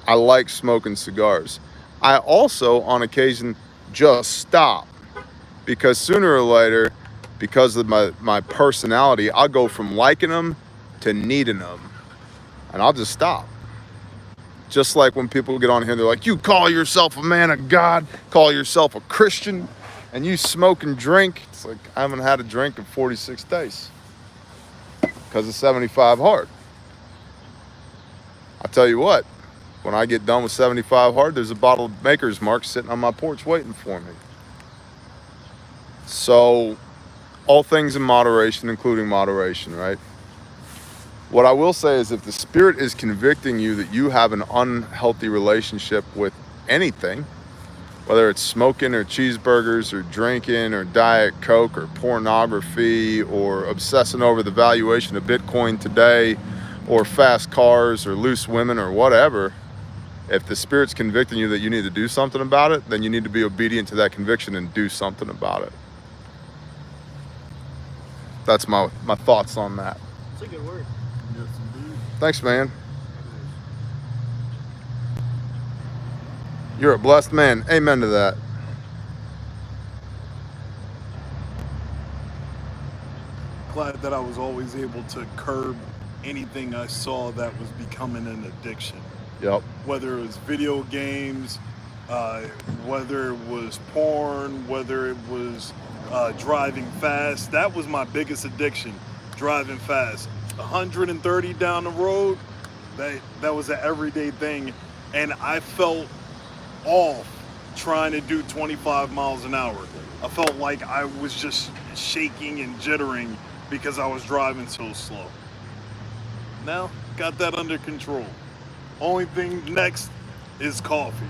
I like smoking cigars. I also, on occasion, just stop. Because sooner or later, because of my personality, I'll go from liking them to needing them. And I'll just stop. Just like when people get on here, they're like, you call yourself a man of God, call yourself a Christian, and you smoke and drink. It's like, I haven't had a drink in 46 days because it's 75 hard. I'll tell you what, when I get done with 75 hard, there's a bottle of Maker's Mark sitting on my porch waiting for me. So, all things in moderation, including moderation, right? What I will say is if the Spirit is convicting you that you have an unhealthy relationship with anything, whether it's smoking or cheeseburgers or drinking or Diet Coke or pornography or obsessing over the valuation of Bitcoin today or fast cars or loose women or whatever, if the Spirit's convicting you that you need to do something about it, then you need to be obedient to that conviction and do something about it. That's my thoughts on that. It's a good word. Yes, indeed. Thanks, man. You're a blessed man. Amen to that. Glad that I was always able to curb anything I saw that was becoming an addiction. Yep. Whether it was video games, whether it was porn, whether it was driving fast. That was my biggest addiction, driving fast. 130 down the road, that was an everyday thing. And I felt off trying to do 25 miles an hour. I felt like I was just shaking and jittering because I was driving so slow. Now, got that under control. Only thing next is coffee.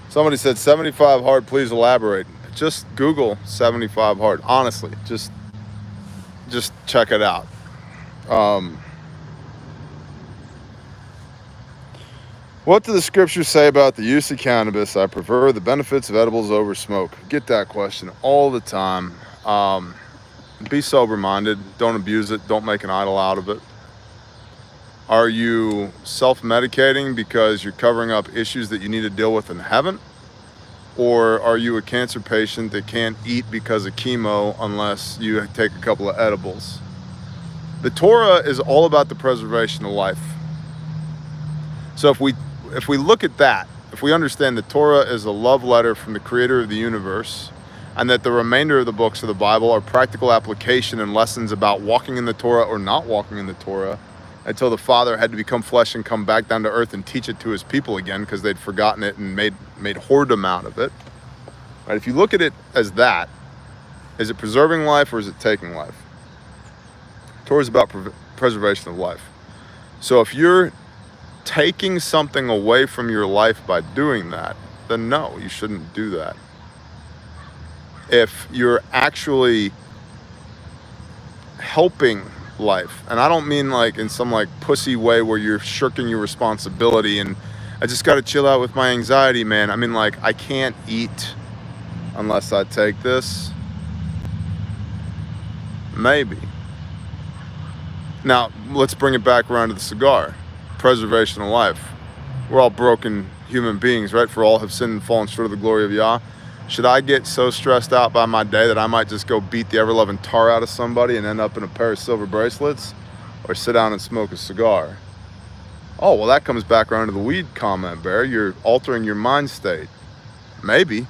Somebody said 75 hard, please elaborate. Just Google 75 hard. Honestly, just check it out. What do the scriptures say about the use of cannabis? I prefer the benefits of edibles over smoke. Get that question all the time. Be sober-minded. Don't abuse it. Don't make an idol out of it. Are you self-medicating because you're covering up issues that you need to deal with in heaven? Or are you a cancer patient that can't eat because of chemo unless you take a couple of edibles? The Torah is all about the preservation of life. So if we look at that, if we understand the Torah is a love letter from the creator of the universe, and that the remainder of the books of the Bible are practical application and lessons about walking in the Torah or not walking in the Torah, until the Father had to become flesh and come back down to earth and teach it to his people again because they'd forgotten it and made whoredom out of it. Right? If you look at it as that, is it preserving life or is it taking life? Torah is about preservation of life. So if you're taking something away from your life by doing that, then no, you shouldn't do that. If you're actually helping life, and I don't mean like in some like pussy way where you're shirking your responsibility and I just got to chill out with my anxiety, man. I mean like I can't eat unless I take this. Maybe. Now let's bring it back around to the cigar. Preservation of life. We're all broken human beings, right? For all have sinned and fallen short of the glory of Yah. Should I get so stressed out by my day that I might just go beat the ever-loving tar out of somebody and end up in a pair of silver bracelets? Or sit down and smoke a cigar? Oh, well, that comes back around to the weed comment, Bear. You're altering your mind state. Maybe.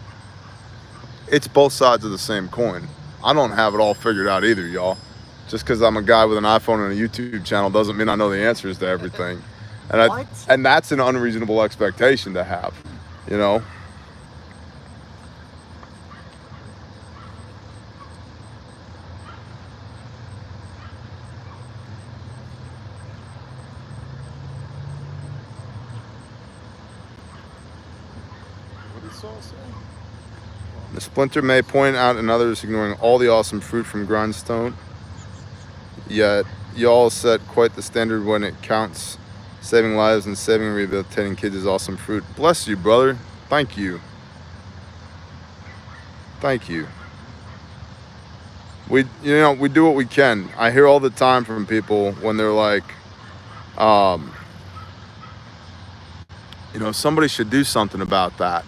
It's both sides of the same coin. I don't have it all figured out either, y'all. Just because I'm a guy with an iPhone and a YouTube channel doesn't mean I know the answers to everything. And that's an unreasonable expectation to have, you know? The splinter may point out in others ignoring all the awesome fruit from grindstone, yet y'all set quite the standard when it counts. Saving lives and saving and rehabilitating kids is awesome fruit. Bless you, brother. Thank you. Thank you. We do what we can. I hear all the time from people when they're like, somebody should do something about that.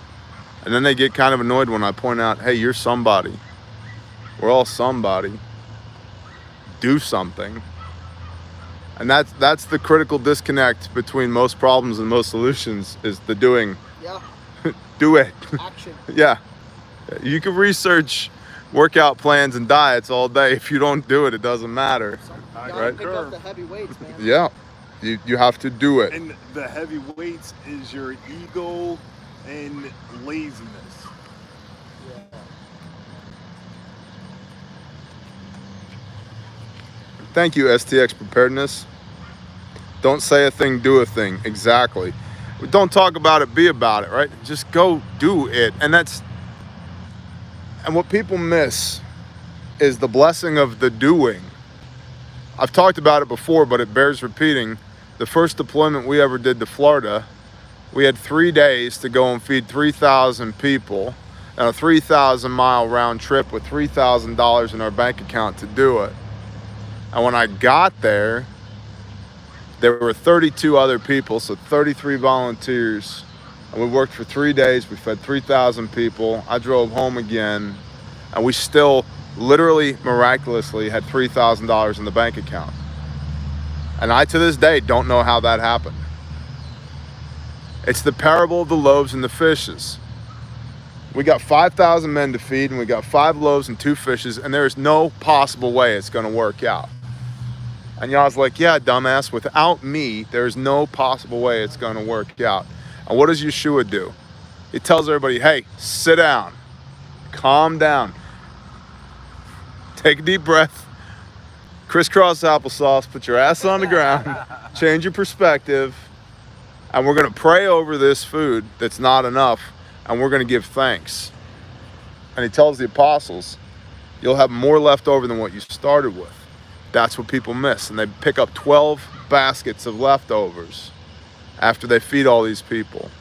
And then they get kind of annoyed when I point out, hey, you're somebody. We're all somebody. Do something. And that's the critical disconnect between most problems and most solutions is the doing. Yeah. Do it. Action. Yeah. You can research workout plans and diets all day. If you don't do it, it doesn't matter. You gotta right? pick up the heavy weights, man. Yeah. You have to do it. And the heavy weights is your ego and laziness. Yeah. Thank you, STX Preparedness. Don't say a thing, do a thing. Exactly. Don't talk about it, be about it, right? Just go do it. And what people miss is the blessing of the doing. I've talked about it before, but it bears repeating. The first deployment we ever did to Florida, we had 3 days to go and feed 3,000 people and a 3,000-mile round trip with $3,000 in our bank account to do it. And when I got there were 32 other people, so 33 volunteers. And we worked for 3 days. We fed 3,000 people. I drove home again, and we still literally miraculously had $3,000 in the bank account. And I, to this day, don't know how that happened. It's the parable of the loaves and the fishes. We got 5,000 men to feed, and we got 5 loaves and 2 fishes, and there is no possible way it's going to work out. And y'all's like, yeah, dumbass, without me, there's no possible way it's going to work out. And what does Yeshua do? He tells everybody, hey, sit down, calm down, take a deep breath, crisscross applesauce, put your ass on the ground, change your perspective, and we're going to pray over this food that's not enough, and we're going to give thanks. And he tells the apostles, you'll have more left over than what you started with. That's what people miss. And they pick up 12 baskets of leftovers after they feed all these people.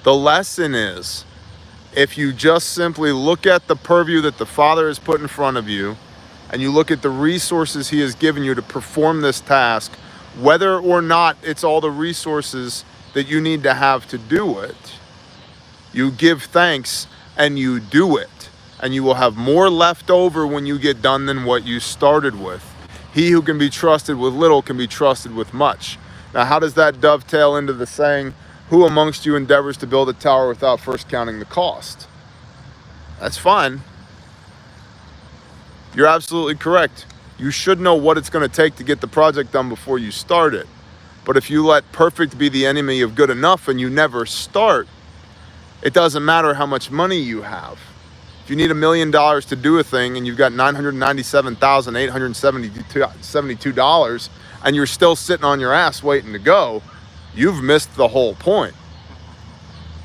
The lesson is, if you just simply look at the purview that the Father has put in front of you, and you look at the resources he has given you to perform this task, whether or not it's all the resources that you need to have to do it, you give thanks and you do it. And you will have more left over when you get done than what you started with. He who can be trusted with little can be trusted with much. Now, how does that dovetail into the saying, who amongst you endeavors to build a tower without first counting the cost? That's fine. You're absolutely correct. You should know what it's going to take to get the project done before you start it. But if you let perfect be the enemy of good enough and you never start, it doesn't matter how much money you have. If you need $1 million to do a thing and you've got $997,872 and you're still sitting on your ass waiting to go, you've missed the whole point.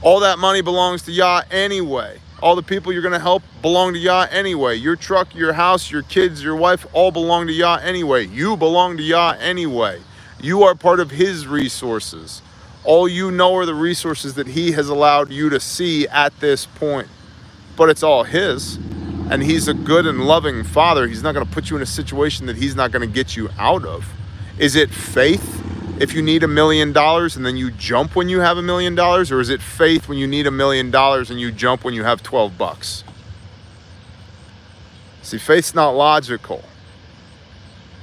All that money belongs to Yah anyway. All the people you're going to help belong to Yah anyway. Your truck, your house, your kids, your wife, all belong to Yah anyway. You belong to Yah anyway. You are part of his resources. All you know are the resources that he has allowed you to see at this point. But it's all his, and he's a good and loving Father. He's not going to put you in a situation that he's not going to get you out of. Is it faith if you need $1 million and then you jump when you have $1 million, or is it faith when you need $1 million and you jump when you have 12 bucks? See, faith's not logical.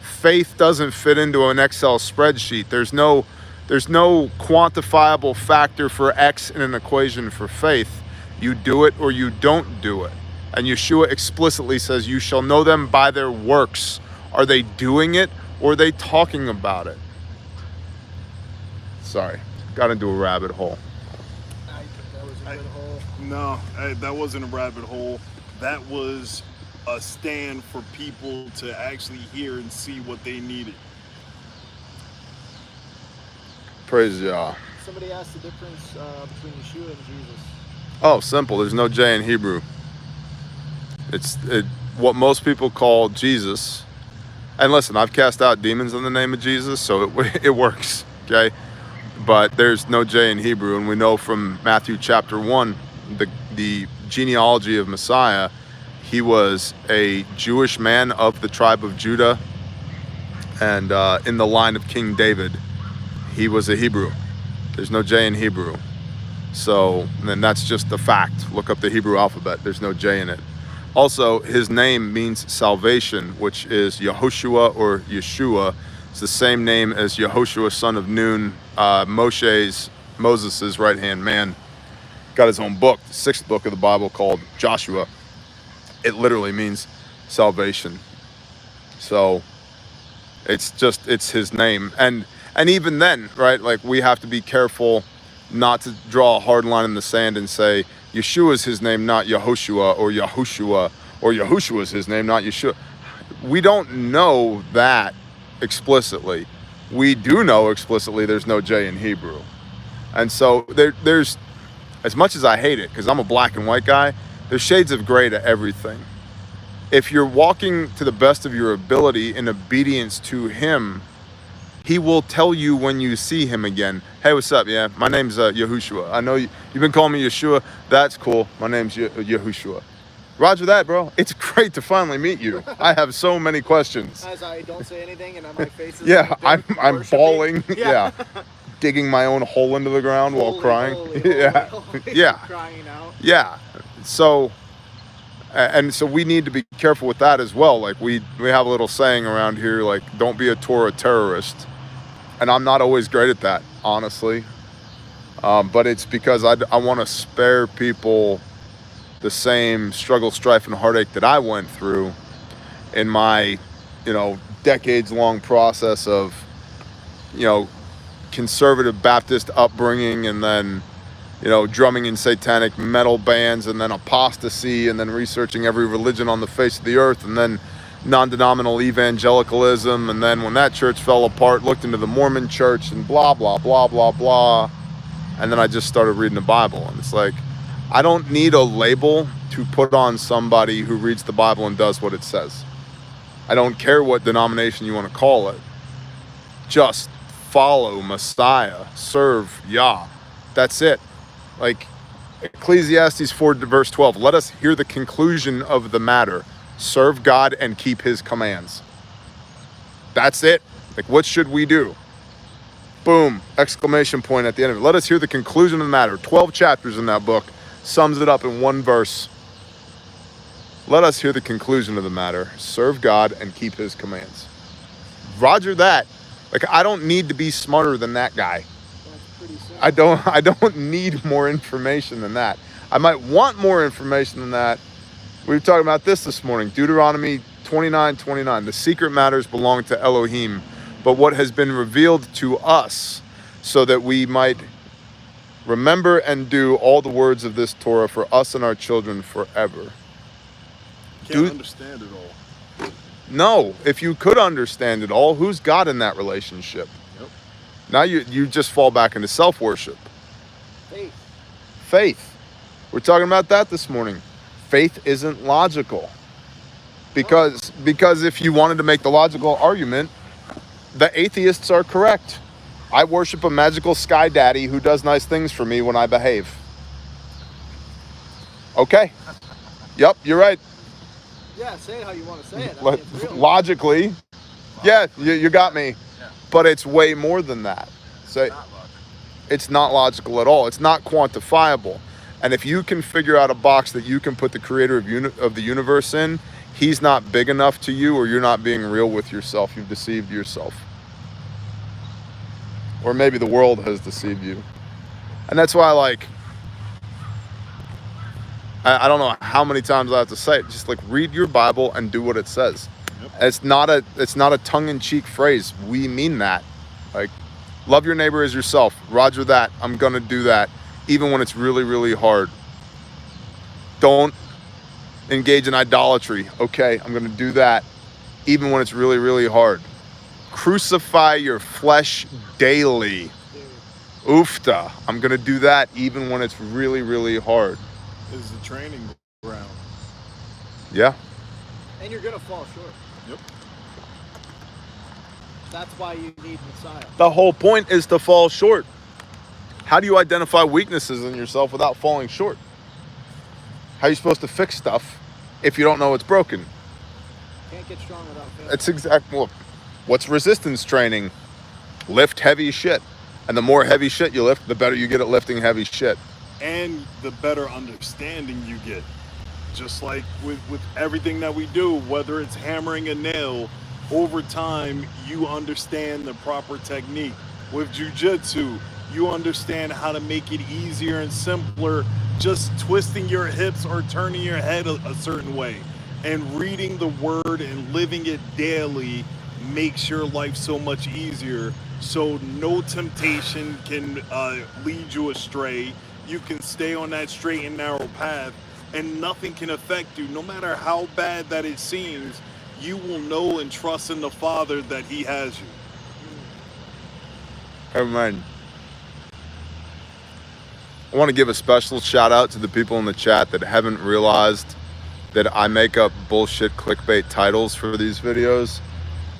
Faith doesn't fit into an Excel spreadsheet. There's no quantifiable factor for X in an equation for faith. You do it or you don't do it. And Yeshua explicitly says, you shall know them by their works. Are they doing it or are they talking about it? Sorry, got into a rabbit hole. I think that was a good hole. No, that wasn't a rabbit hole. That was a stand for people to actually hear and see what they needed. Praise Yah. Somebody asked the difference between Yeshua and Jesus. Oh, simple. There's no J in Hebrew. It's what most people call Jesus. And listen, I've cast out demons in the name of Jesus, so it works, okay? But there's no J in Hebrew, and we know from Matthew chapter 1, the genealogy of Messiah, he was a Jewish man of the tribe of Judah, and in the line of King David, he was a Hebrew. There's no J in Hebrew. So then that's just the fact. Look up the Hebrew alphabet. There's no J in it. Also, his name means salvation, which is Yehoshua or Yeshua. It's the same name as Yehoshua, son of Nun, Moses' right-hand man. Got his own book, the 6th book of the Bible, called Joshua. It literally means salvation. So it's his name. And even then, right, like, we have to be careful not to draw a hard line in the sand and say, Yeshua is his name, not Yehoshua, or Yahushua, or Yahushua is his name, not Yeshua. we don't know that explicitly. We do know explicitly there's no J in Hebrew. And so there's, as much as I hate it, because I'm a black and white guy, there's shades of gray to everything. If you're walking to the best of your ability in obedience to him, he will tell you when you see him again. Hey, what's up? Yeah, my name's Yahushua. I know you've been calling me Yeshua. That's cool. My name's Yahushua. Roger that, bro. It's great to finally meet you. I have so many questions. As I don't say anything and my face is Yeah, like I'm worshiping. bawling. Yeah. Digging my own hole into the ground while crying. Yeah. Yeah. Crying out. Yeah. So, and so we need to be careful with that as well. Like we have a little saying around here, like, don't be a Torah terrorist. And I'm not always great at that, honestly. But it's because I want to spare people the same struggle, strife, and heartache that I went through in my, decades-long process of, conservative Baptist upbringing, and then, drumming in satanic metal bands, and then apostasy, and then researching every religion on the face of the earth, and then non-denominational evangelicalism, and then when that church fell apart, looked into the Mormon church, and blah, blah, blah, blah, blah. And then I just started reading the Bible, and it's like, I don't need a label to put on somebody who reads the Bible and does what it says. I don't care what denomination you want to call it. Just follow Messiah, serve Yah. That's it. Like Ecclesiastes 4 verse 12, let us hear the conclusion of the matter. Serve God and keep his commands. That's it. Like, what should we do? Boom, exclamation point at the end of it. Let us hear the conclusion of the matter. 12 chapters in that book. Sums it up in one verse. Let us hear the conclusion of the matter. Serve God and keep his commands. Roger that. Like, I don't need to be smarter than that guy. That's pretty simple. I don't need more information than that. I might want more information than that. We were talking about this morning. Deuteronomy 29:29. The secret matters belong to Elohim, but what has been revealed to us, so that we might remember and do all the words of this Torah for us and our children forever. Can't understand it all. No, if you could understand it all, who's God in that relationship? Yep. Now you just fall back into self-worship. Faith. We're talking about that this morning. Faith isn't logical. Because if you wanted to make the logical argument, the atheists are correct. I worship a magical sky daddy who does nice things for me when I behave. Okay. Yep, you're right. Yeah, say it how you want to say it. I mean, it's real. Logically, yeah, you got me. Yeah. But it's way more than that. So it's not logical at all. It's not quantifiable. And if you can figure out a box that you can put the creator of the universe in, he's not big enough to you, or you're not being real with yourself. You've deceived yourself. Or maybe the world has deceived you. And that's why, like, I don't know how many times I have to say it. Just like, read your Bible and do what it says. Yep. It's not a tongue-in-cheek phrase. We mean that. Like, love your neighbor as yourself. Roger that. I'm gonna do that, even when it's really, really hard. Don't engage in idolatry. Okay, I'm gonna do that, even when it's really, really hard. Crucify your flesh daily. Oofta. I'm gonna do that even when it's really, really hard. Is the training ground. Yeah. And you're gonna fall short. Yep. That's why you need Messiah. The whole point is to fall short. How do you identify weaknesses in yourself without falling short? How are you supposed to fix stuff if you don't know it's broken? Can't get strong without faith. That's exactly. Well, what's resistance training? Lift heavy shit. And the more heavy shit you lift, the better you get at lifting heavy shit. And the better understanding you get. Just like with everything that we do, whether it's hammering a nail, over time, you understand the proper technique. With jiu-jitsu, you understand how to make it easier and simpler, just twisting your hips or turning your head a certain way. And reading the word and living it daily makes your life so much easier. So no temptation can lead you astray. You can stay on that straight and narrow path, and nothing can affect you. No matter how bad that it seems, you will know and trust in the Father that he has you. Amen. I want to give a special shout out to the people in the chat that haven't realized that I make up bullshit clickbait titles for these videos,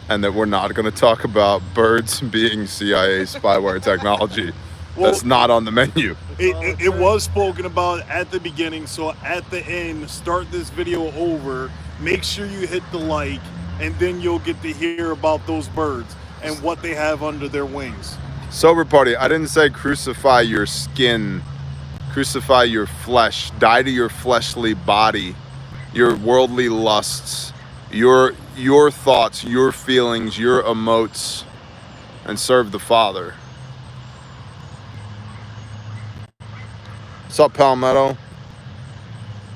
and that we're not going to talk about birds being CIA spyware technology. Well, that's not on the menu. It was spoken about at the beginning, so at the end, start this video over, make sure you hit the like, and then you'll get to hear about those birds and what they have under their wings. Sober party, I didn't say crucify your skin, crucify your flesh, die to your fleshly body, your worldly lusts, your thoughts, your feelings, your emotes, and serve the Father. What's up, Palmetto?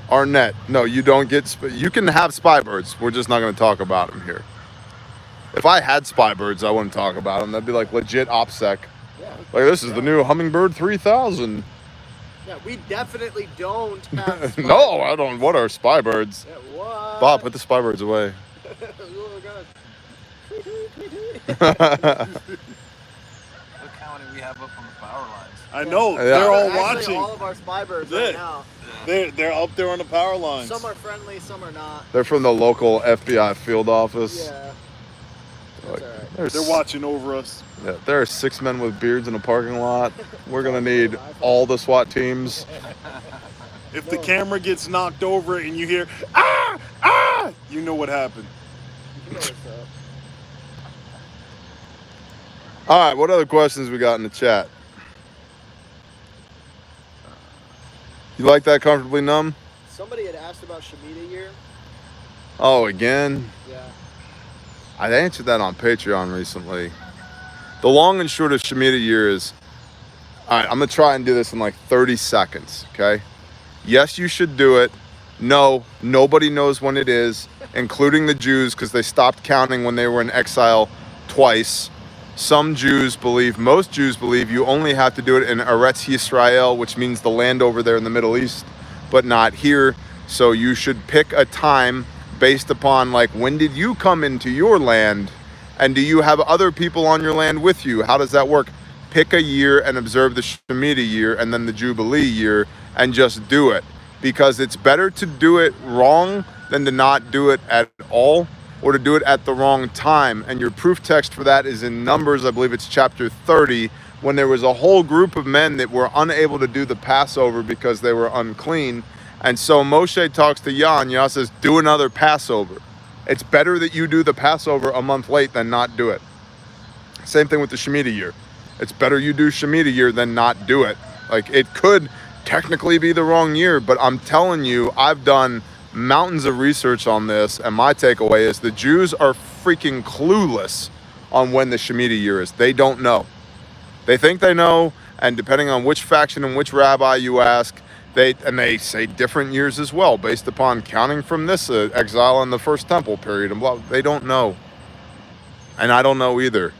Arnett, no, you don't get, you can have spy birds. We're just not going to talk about them here. If I had spy birds, I wouldn't talk about them. That'd be like legit OPSEC. Yeah. Like, this is the new Hummingbird 3000. Yeah, we definitely don't have spy No, I don't. What are spy birds? Yeah, what? Bob, put the spy birds away. Oh, God. Look how many we have up on the power lines. I know, Yeah. they're all Actually, watching. all of our spy birds right now. They're up there on the power lines. Some are friendly, some are not. They're from the local FBI field office. Yeah. Like, That's all right. They're watching over us. Yeah, there are 6 men with beards in a parking lot. We're going to need all the SWAT teams. If the camera gets knocked over and you hear, ah, ah, you know what happened. You know what's up. All right, what other questions we got in the chat? You like that comfortably numb? Somebody had asked about Shemitah year. Oh, again? Yeah. I answered that on Patreon recently. The long and short of Shemitah year is, all right, I'm going to try and do this in like 30 seconds, okay? Yes, you should do it. No, nobody knows when it is, including the Jews, because they stopped counting when they were in exile twice. Some Jews believe, most Jews believe, you only have to do it in Eretz Yisrael, which means the land over there in the Middle East, but not here. So you should pick a time based upon, like, when did you come into your land, and do you have other people on your land with you? How does that work? Pick a year and observe the Shemitah year and then the Jubilee year and just do it, because it's better to do it wrong than to not do it at all, or to do it at the wrong time. And your proof text for that is in Numbers, I believe it's chapter 30, when there was a whole group of men that were unable to do the Passover because they were unclean. And so Moshe talks to Yah, and Yah says, do another Passover. It's better that you do the Passover a month late than not do it. Same thing with the Shemitah year. It's better you do Shemitah year than not do it. Like, it could technically be the wrong year, but I'm telling you, I've done mountains of research on this, and my takeaway is the Jews are freaking clueless on when the Shemitah year is. They don't know. They think they know, and depending on which faction and which rabbi you ask, they say different years as well, based upon counting from this exile in the First Temple period, and blah. They don't know, and I don't know either.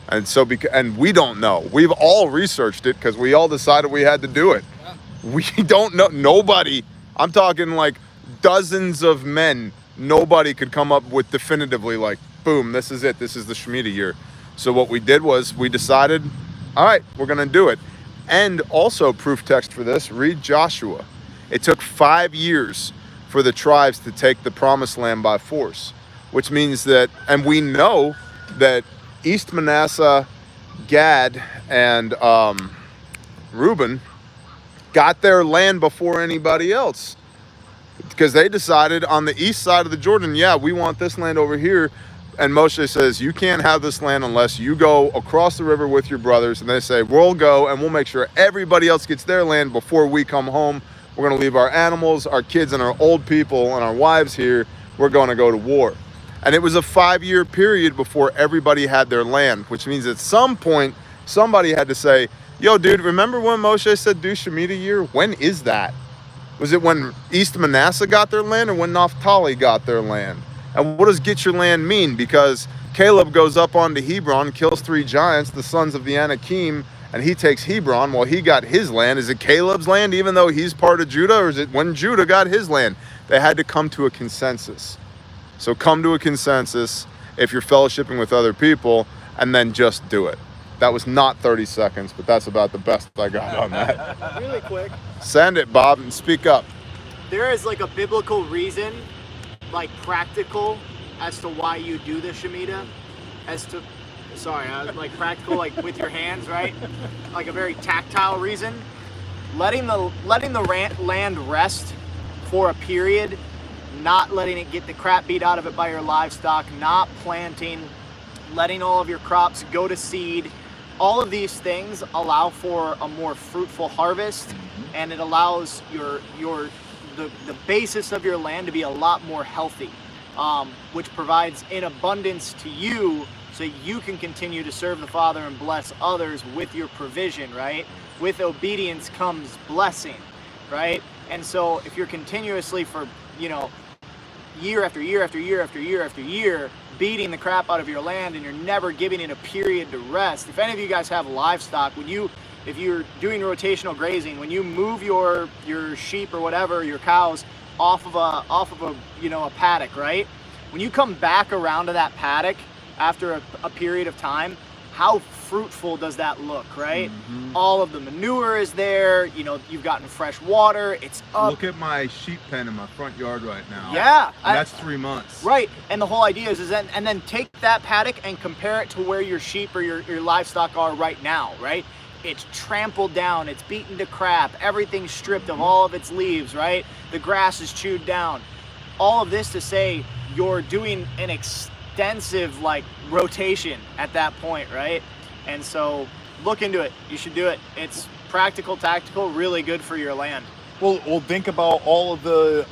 And so, and we don't know. We've all researched it because we all decided we had to do it. We don't know. Nobody, I'm talking like dozens of men, nobody could come up with definitively like, boom, this is it. This is the Shemitah year. So what we did was we decided, all right, we're going to do it. And also proof text for this, read Joshua. It took 5 years for the tribes to take the promised land by force, which means that, and we know that East Manasseh, Gad, and Reuben got their land before anybody else, because they decided on the east side of the Jordan, yeah, we want this land over here. And Moshe says, you can't have this land unless you go across the river with your brothers. And they say, we'll go and we'll make sure everybody else gets their land before we come home. We're going to leave our animals, our kids, and our old people and our wives here. We're going to go to war. And it was a 5-year period before everybody had their land, which means at some point, somebody had to say, yo, dude, remember when Moshe said do Shemitah year? When is that? Was it when East Manasseh got their land or when Naphtali got their land? And what does get your land mean? Because Caleb goes up onto Hebron, kills 3 giants, the sons of the Anakim, and he takes Hebron while he got his land. Is it Caleb's land even though he's part of Judah, or is it when Judah got his land? They had to come to a consensus. So come to a consensus if you're fellowshipping with other people, and then just do it. That was not 30 seconds, but that's about the best I got on that. Really quick. Send it, Bob, and speak up. There is like a biblical reason, like practical, as to why you do the Shemitah. Like practical, like with your hands, right? Like a very tactile reason. Letting the land rest for a period, not letting it get the crap beat out of it by your livestock, not planting, letting all of your crops go to seed. All of these things allow for a more fruitful harvest, and it allows the basis of your land to be a lot more healthy, which provides in abundance to you, so you can continue to serve the Father and bless others with your provision, right? With obedience comes blessing, right? And so if you're continuously for, year after year after year after year after year beating the crap out of your land, and you're never giving it a period to rest. If any of you guys have livestock, if you're doing rotational grazing, when you move your sheep or whatever, your cows off of a paddock, right? When you come back around to that paddock after a period of time, how fruitful does that look, right? All of the manure is there, you've gotten fresh water, it's up. Look at my sheep pen in my front yard right now. Yeah. And that's 3 months. Right, and the whole idea is then take that paddock and compare it to where your sheep or your livestock are right now, right? It's trampled down, it's beaten to crap, everything's stripped of all of its leaves, right? The grass is chewed down. All of this to say you're doing an extensive rotation at that point, right? And so look into it. You should do it. It's practical, tactical, really good for your land. Well, think about all the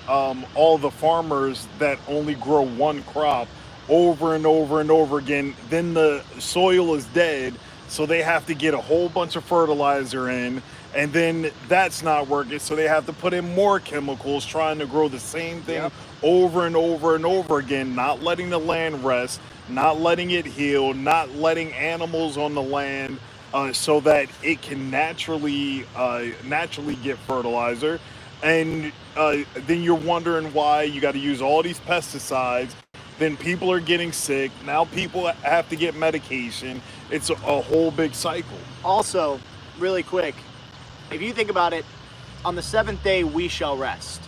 farmers that only grow one crop over and over and over again. Then the soil is dead, so they have to get a whole bunch of fertilizer in, and then that's not working, so they have to put in more chemicals trying to grow the same thing over and over and over again, not letting the land rest, not letting it heal, not letting animals on the land so that it can naturally get fertilizer. And then you're wondering why you got to use all these pesticides. Then people are getting sick. Now people have to get medication. It's a whole big cycle. Also, really quick, if you think about it, on the seventh day we shall rest,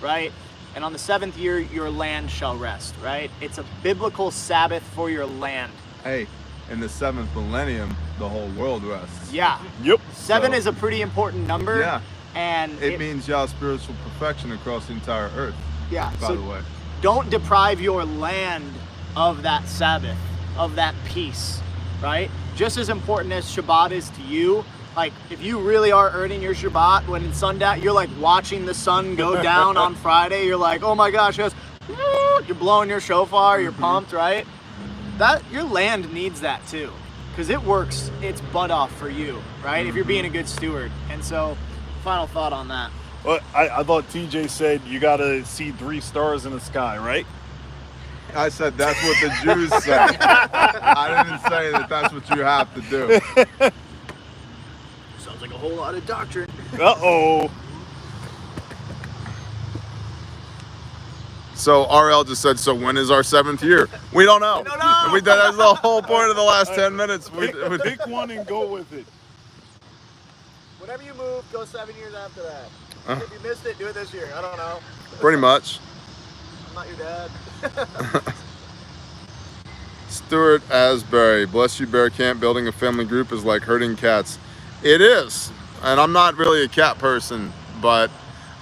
right? And on the seventh year, your land shall rest, right? It's a biblical Sabbath for your land. Hey, in the 7th millennium, the whole world rests. Yeah. Yep. 7 is a pretty important number. Yeah. And it means y'all spiritual perfection across the entire earth. Yeah. By the way. Don't deprive your land of that Sabbath, of that peace, right? Just as important as Shabbat is to you, if you really are earning your Shabbat when it's sundown, you're watching the sun go down on Friday, you're like, oh my gosh, yes, you're blowing your shofar, you're pumped, right? Your land needs that too, because it works its butt off for you, right? If you're being a good steward. And so, final thought on that. Well, I thought TJ said you got to see 3 stars in the sky, right? I said that's what the Jews say. I didn't say that that's what you have to do. Sounds like a whole lot of doctrine. Uh-oh. So RL just said, so when is our 7th year? We don't know. That's the whole point of the last 10 minutes. Pick one and go with it. Whenever you move, go 7 years after that. If you missed it, do it this year. I don't know. Pretty much. I'm not your dad. Stuart Asbury, bless you, Bear Camp. Building a family group is like herding cats. It is. And I'm not really a cat person, but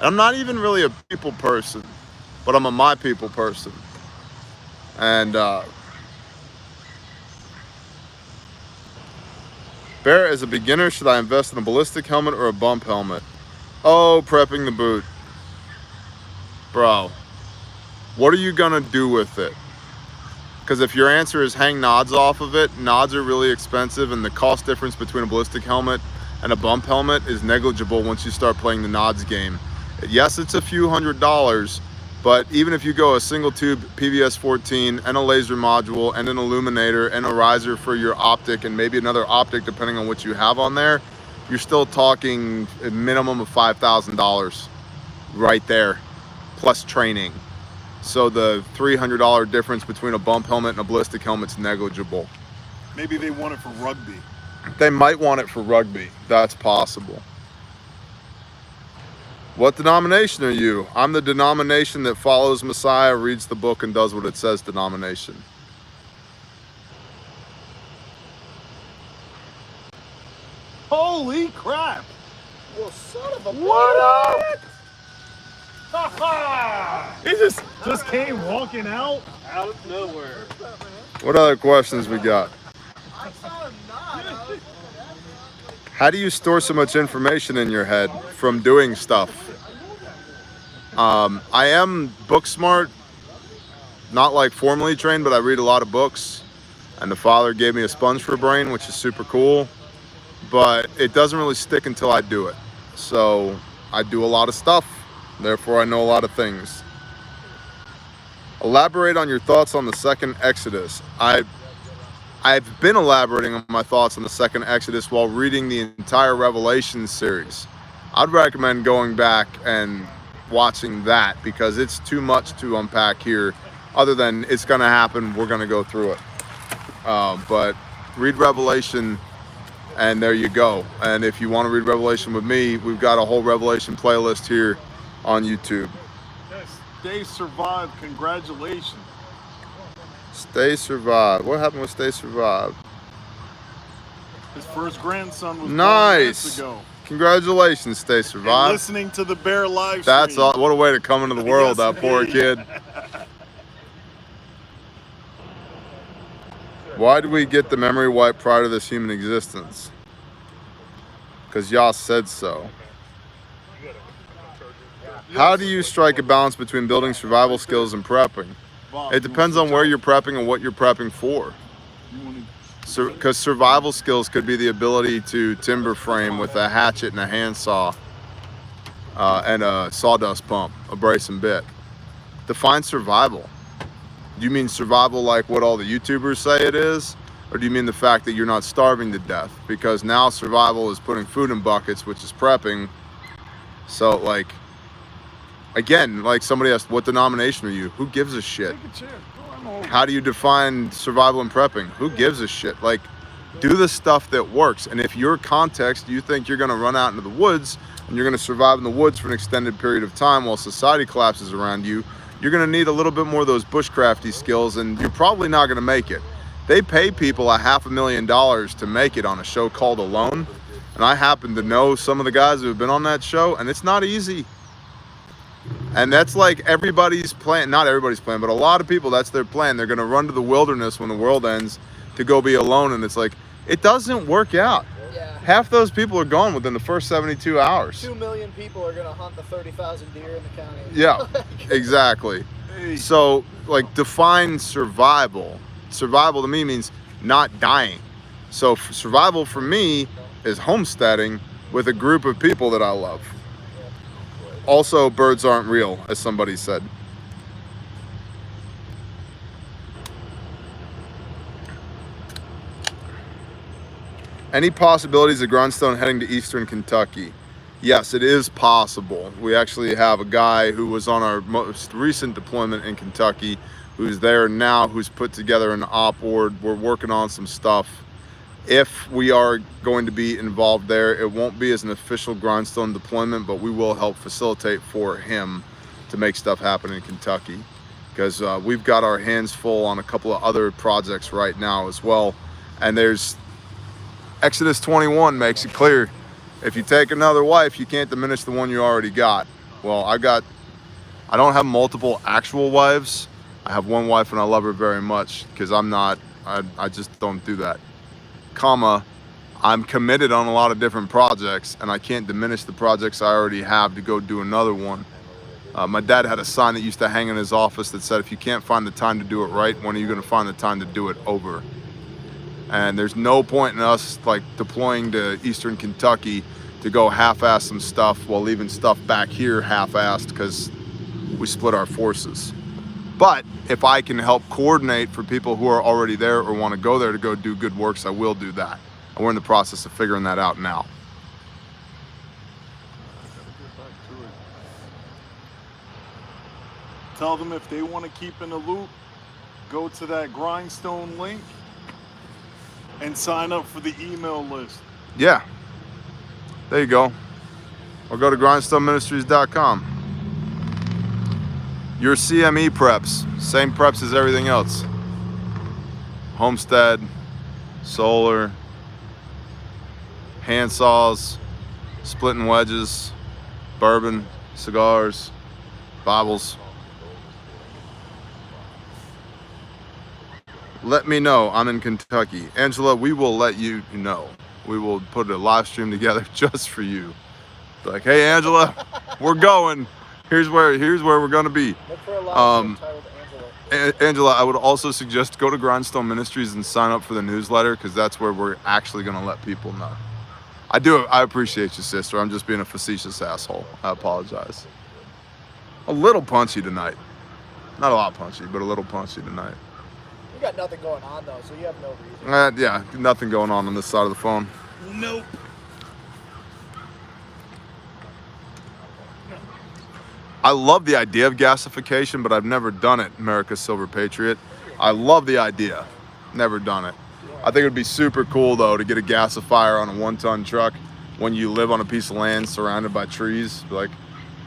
I'm not even really a people person, but I'm a my people person. And Bear, as a beginner, should I invest in a ballistic helmet or a bump helmet? Oh, prepping the boot. Bro, what are you gonna do with it? Because if your answer is hang nods off of it, nods are really expensive, and the cost difference between a ballistic helmet and a bump helmet is negligible once you start playing the nods game. Yes, it's a few $100s, but even if you go a single tube PVS 14 and a laser module and an illuminator and a riser for your optic and maybe another optic depending on what you have on there, you're still talking a minimum of $5,000 right there, plus training. So the $300 difference between a bump helmet and a ballistic helmet's negligible. Maybe they want it for rugby. They might want it for rugby. That's possible. What denomination are you? I'm the denomination that follows Messiah, reads the book, and does what it says denomination. Holy crap! Well, son of a What up? He just came walking out of nowhere. What other questions we got? I saw him nod. How do you store so much information in your head from doing stuff? I am book smart, not like formally trained, but I read a lot of books, and the Father gave me a sponge for a brain, which is super cool, but it doesn't really stick until I do it. So I do a lot of stuff, therefore I know a lot of things. Elaborate on your thoughts on the second Exodus. I've been elaborating on my thoughts on the second Exodus while reading the entire Revelation series. I'd recommend going back and watching that because it's too much to unpack here, other than it's going to happen, we're going to go through it. But read Revelation, and there you go. And if you want to read Revelation with me, we've got a whole Revelation playlist here on YouTube. Yes, they survived. Congratulations. Stay survived. What happened with Stay survived? His first grandson was born Nice. months ago. Congratulations, Stay And survived. listening to the Bear live That's stream. all, what a way to come into the world, Yes, that poor indeed. kid. Why do we get the memory wipe prior to this human existence? Because Yah said so. How do you strike a balance between building survival skills and prepping? Bob, It depends on where you're prepping and what you're prepping for. Because survival skills could be the ability to timber frame with a hatchet and a handsaw and a sawdust pump, a brace and bit. Define survival. Do you mean survival like what all the YouTubers say it is? Or do you mean the fact that you're not starving to death? Because now survival is putting food in buckets, which is prepping. So like, again, like somebody asked, what denomination are you? Who gives a shit? Take a chair. Go on over. How do you define survival and prepping? Who gives a shit? Like, do the stuff that works. And if your context, you think you're gonna run out into the woods and you're gonna survive in the woods for an extended period of time while society collapses around you, you're gonna need a little bit more of those bushcrafty skills, and you're probably not gonna make it. They pay people $500,000 to make it on a show called Alone. And I happen to know some of the guys who have been on that show, and it's not easy. And that's like everybody's plan, not everybody's plan, but a lot of people, that's their plan. They're gonna run to the wilderness when the world ends to go be alone, and it's like, it doesn't work out. Yeah. Half those people are gone within the first 72 hours. 2 million people are going to hunt the 30,000 deer in the county. Yeah, exactly. Hey, So, like, define survival. Survival to me means not dying. So, survival for me is homesteading with a group of people that I love. Also, birds aren't real, as somebody said. Any possibilities of Grindstone heading to Eastern Kentucky? Yes, it is possible. We actually have a guy who was on our most recent deployment in Kentucky who's there now, who's put together an op board. We're working on some stuff. If we are going to be involved there, it won't be as an official Grindstone deployment, but we will help facilitate for him to make stuff happen in Kentucky, because we've got our hands full on a couple of other projects right now as well. And there's Exodus 21 makes it clear, if you take another wife, you can't diminish the one you already got. Well, I don't have multiple actual wives. I have one wife and I love her very much, because I just don't do that. Comma, I'm committed on a lot of different projects, and I can't diminish the projects I already have to go do another one. My dad had a sign that used to hang in his office that said, if you can't find the time to do it right, when are you going to find the time to do it over? And there's no point in us like deploying to Eastern Kentucky to go half-ass some stuff while leaving stuff back here half-assed, because we split our forces. But if I can help coordinate for people who are already there or want to go there to go do good works, I will do that. And we're in the process of figuring that out now. Tell them if they want to keep in the loop, go to that Grindstone link and sign up for the email list. Yeah. There you go. Or go to grindstoneministries.com. Your CME preps, same preps as everything else. Homestead, solar, hand saws, splitting wedges, bourbon, cigars, Bibles. Let me know. I'm in Kentucky. Angela, we will let you know. We will put a live stream together just for you. Like, hey, Angela, we're going. Here's where we're going to be. Look for a live stream titled Angela. Angela, I would also suggest go to Grindstone Ministries and sign up for the newsletter, because that's where we're actually going to let people know. I appreciate you, sister. I'm just being a facetious asshole. I apologize. A little punchy tonight. Not a lot punchy, but a little punchy tonight. You got nothing going on, though, so you have no reason. Yeah, nothing going on this side of the phone. Nope. I love the idea of gasification, but I've never done it, America's Silver Patriot. I love the idea. Never done it. I think it would be super cool, though, to get a gasifier on a 1-ton truck when you live on a piece of land surrounded by trees. Be like,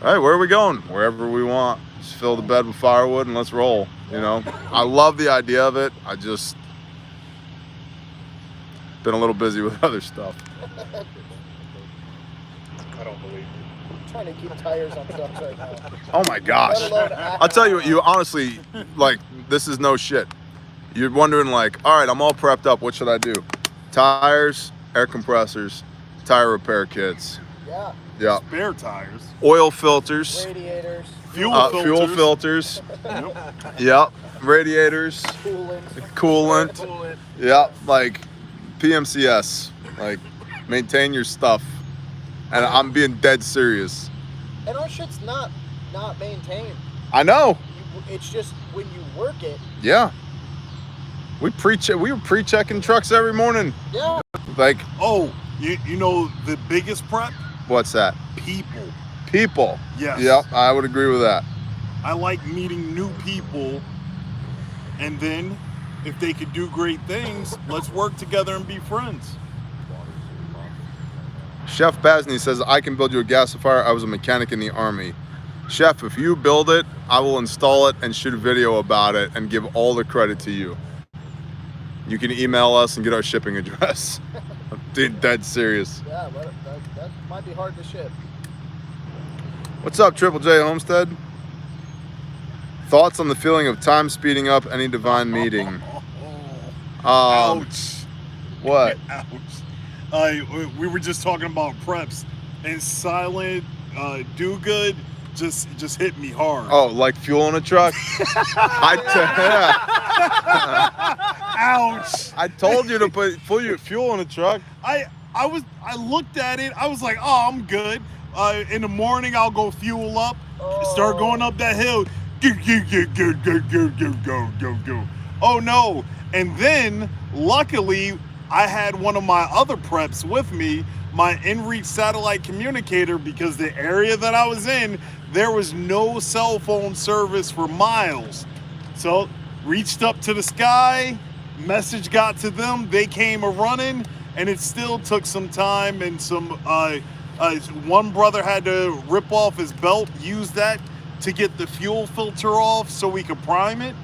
hey, where are we going? Wherever we want. Just fill the bed with firewood and let's roll, you know? I love the idea of it. I just been a little busy with other stuff. I don't believe you. I'm trying to keep tires on trucks right now. Oh my gosh. I'll tell you what, you honestly, like, this is no shit. You're wondering, like, all right, I'm all prepped up. What should I do? Tires, air compressors, tire repair kits. Yeah. Yeah. Spare tires. Oil filters. Radiators. Fuel filters. Yep. Yep. Radiators. Coolant. Yep. Like PMCS. Like, maintain your stuff. And I'm being dead serious. And our shit's not maintained. I know. It's just when you work it. Yeah. We were pre-checking trucks every morning. Yeah. Like, oh, you know the biggest prep? What's that? People. Yes. Yep, I would agree with that. I like meeting new people, and then if they could do great things, let's work together and be friends. Chef Basney says, I can build you a gasifier. I was a mechanic in the Army. Chef, if you build it, I will install it and shoot a video about it and give all the credit to you. You can email us and get our shipping address. I'm dead serious. Yeah, that might be hard to ship. What's up, Triple J Homestead? Thoughts on the feeling of time speeding up any divine meeting? Ouch. What? Ouch. We were just talking about preps, and silent do good just hit me hard. Oh, like fuel in a truck? Ouch. I told you to put fuel in a truck. I looked at it. I was like, oh, I'm good. In the morning, I'll go fuel up, start going up that hill. Go. Oh no. And then, luckily, I had one of my other preps with me, my inReach satellite communicator, because the area that I was in, there was no cell phone service for miles. So, reached up to the sky, message got to them, they came a-running, and it still took some time, and some, one brother had to rip off his belt, use that to get the fuel filter off so we could prime it.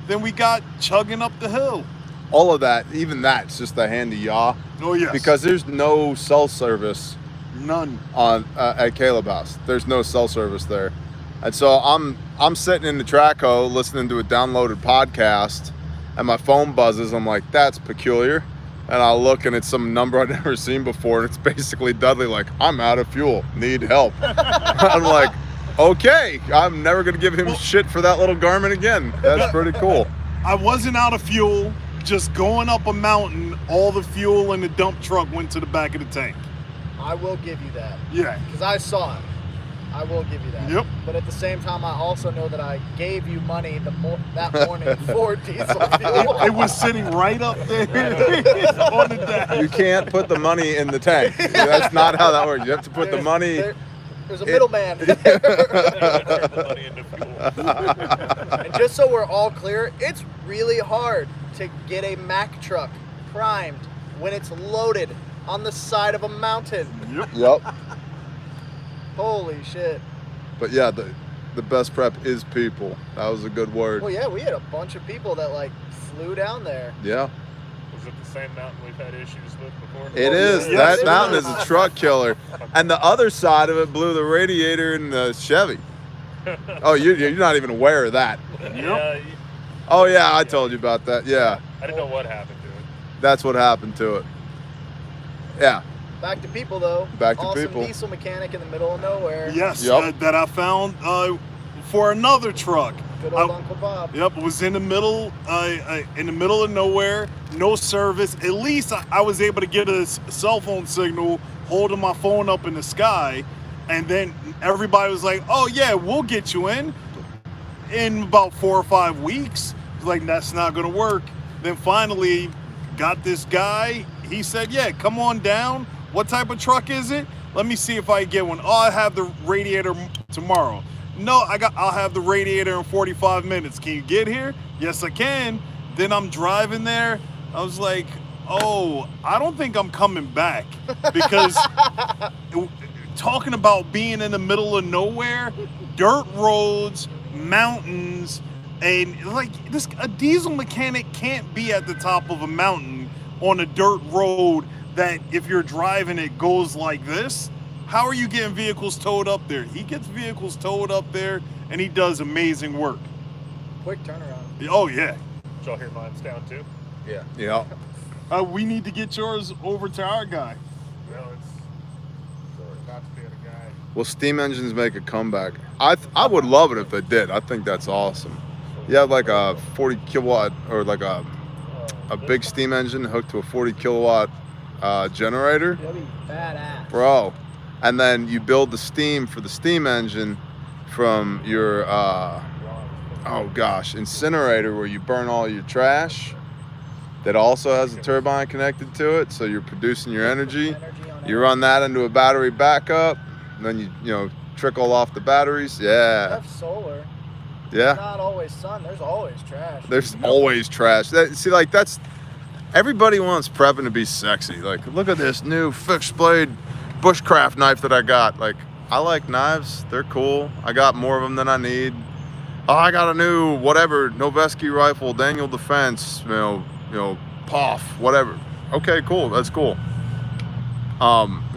Then we got chugging up the hill. All of that, even that's just a handy yaw. Oh yes. Because there's no cell service. None. On at Caleb House. There's no cell service there. And so I'm sitting in the track hoe listening to a downloaded podcast, and my phone buzzes. I'm like, that's peculiar. And I look, and it's some number I've never seen before, and it's basically Dudley like, I'm out of fuel, need help. I'm like, okay, I'm never gonna give him shit for that little garment again. That's pretty cool. I wasn't out of fuel, just going up a mountain, all the fuel in the dump truck went to the back of the tank. I will give you that. Yeah. Because I saw it. I will give you that. Yep. But at the same time, I also know that I gave you money that morning for diesel fuel. It was sitting right up there on the dash. You can't put the money in the tank. That's not how that works. You have to put the money There's a middleman. And just so we're all clear, it's really hard to get a Mack truck primed when it's loaded on the side of a mountain. Yep. Holy shit. But yeah, the best prep is people. That was a good word. Well, yeah, we had a bunch of people that like flew down there. Yeah. Was it the same mountain we've had issues with before? It is. Yes, That mountain is a truck killer. And the other side of it blew the radiator in the Chevy. Oh, you're not even aware of that. Yeah, Oh, yeah, I told you about that. Yeah, I didn't know what happened to it. that's what happened to it. Yeah. Back to people though. Back to awesome people. diesel mechanic in the middle of nowhere. Yes, Yep. that I found for another truck. Good old Uncle Bob. Yep, it was in the middle of nowhere, no service. At least I was able to get a cell phone signal, holding my phone up in the sky, and then everybody was like, "Oh yeah, we'll get you in about 4 or 5 weeks." I was like, "That's not gonna work." Then finally, got this guy. He said, "Yeah, come on down. What type of truck is it? Let me see if I can get one. Oh, I have the radiator tomorrow." No, I'll have the radiator in 45 minutes. Can you get here? Yes, I can. Then I'm driving there. I was like, oh, I don't think I'm coming back because talking about being in the middle of nowhere, dirt roads, mountains, and like this, a diesel mechanic can't be at the top of a mountain on a dirt road that if you're driving it goes like this. How are you getting vehicles towed up there? He gets vehicles towed up there, and he does amazing work. Quick turnaround. Oh, yeah. Did y'all hear mine's down too? Yeah. Yeah. We need to get yours over to our guy. Well, it's about to be at a guy. Well, steam engines make a comeback. I would love it if they did. I think that's awesome. You have like a 40 kilowatt or like a big steam engine hooked to a 40 kilowatt generator. That'd be badass. Bro. And then you build the steam for the steam engine from your, incinerator where you burn all your trash. That also has a turbine connected to it, so you're producing your energy. You run that into a battery backup, and then you trickle off the batteries. Yeah. Have solar. Yeah. It's not always sun. There's always trash. There's always trash. That's everybody wants prepping to be sexy. Like, look at this new fixed blade bushcraft knife that I got. Like, I like knives. They're cool. I got more of them than I need. Oh, I got a new whatever Noveske rifle, Daniel Defense, POF, whatever. Okay, cool. That's cool.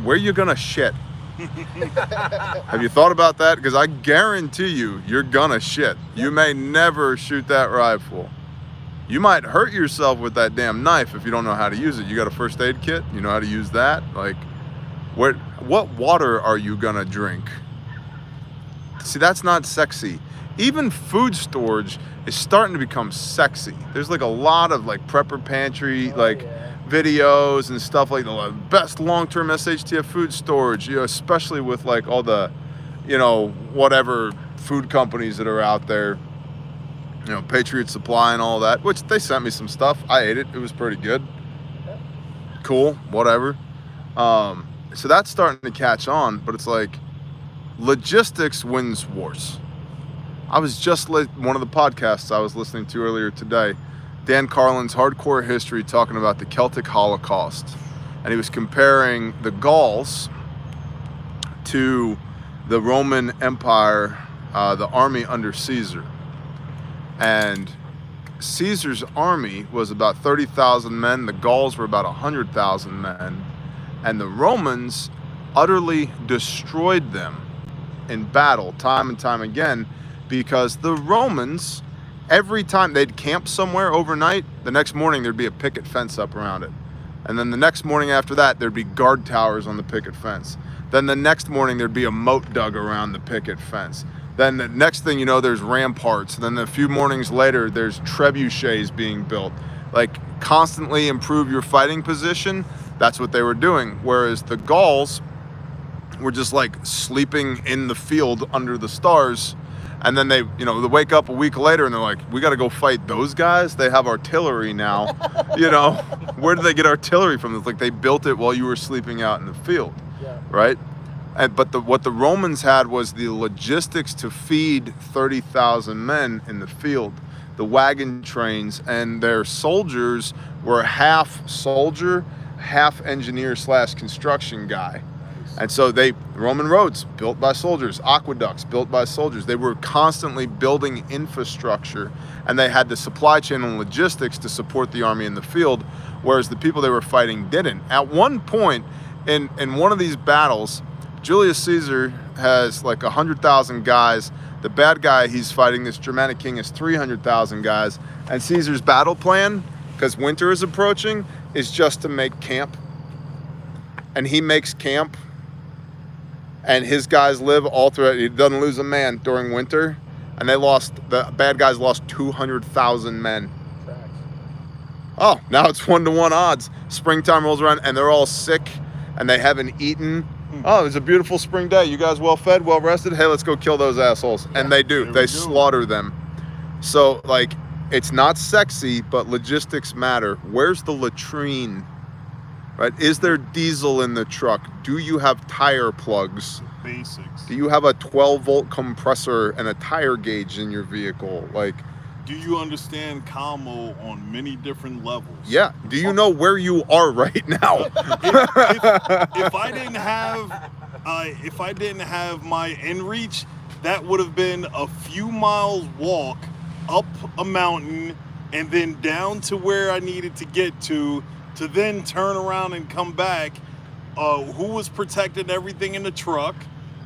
Where you gonna shit? Have you thought about that? Because I guarantee you're gonna shit. You may never shoot that rifle. You might hurt yourself with that damn knife if you don't know how to use it. You got a first aid kit? You know how to use that? Like, what water are you gonna drink? See, that's not sexy. Even food storage is starting to become sexy. There's like a lot of like prepper pantry videos and stuff like the best long-term SHTF food storage, especially with like all the, whatever food companies that are out there, Patriot Supply and all that, which they sent me some stuff. I ate it. It was pretty good. Cool, whatever. So that's starting to catch on, but it's like logistics wins wars. I was just one of the podcasts I was listening to earlier today, Dan Carlin's Hardcore History, talking about the Celtic Holocaust. And he was comparing the Gauls to the Roman Empire, the army under Caesar. And Caesar's army was about 30,000 men. The Gauls were about 100,000 men. And the Romans utterly destroyed them in battle time and time again, because the Romans, every time they'd camp somewhere overnight, the next morning there'd be a picket fence up around it. And then the next morning after that, there'd be guard towers on the picket fence. Then the next morning there'd be a moat dug around the picket fence. Then the next thing you know, there's ramparts. Then a few mornings later, there's trebuchets being built. Like, constantly improve your fighting position. That's what they were doing. Whereas the Gauls were just like sleeping in the field under the stars. And then they wake up a week later and they're like, we got to go fight those guys. They have artillery now. Where did they get artillery from? It's like they built it while you were sleeping out in the field, right? But what the Romans had was the logistics to feed 30,000 men in the field, the wagon trains, and their soldiers were half soldier, half engineer / construction guy. And so Roman roads built by soldiers, aqueducts built by soldiers. They were constantly building infrastructure, and they had the supply chain and logistics to support the army in the field, whereas the people they were fighting didn't. At one point in one of these battles, Julius Caesar has like 100,000 guys. The bad guy he's fighting, this Germanic king, has 300,000 guys. And Caesar's battle plan, because winter is approaching, is just to make camp. And he makes camp, and his guys live all through it. He doesn't lose a man during winter. And the bad guys lost 200,000 men. Oh, now it's 1-to-1 odds. Springtime rolls around, and they're all sick, and they haven't eaten. Oh, it's a beautiful spring day. You guys well fed, well rested? Hey, let's go kill those assholes. Yeah, and they do. They slaughter them. So, like, it's not sexy, but logistics matter. Where's the latrine? Right? Is there diesel in the truck? Do you have tire plugs? Basics. Do you have a 12-volt compressor and a tire gauge in your vehicle? Like, do you understand commo on many different levels? Yeah. Do you know where you are right now? If I didn't have my inReach, that would have been a few miles walk up a mountain and then down to where I needed to get to then turn around and come back. Who was protecting everything in the truck?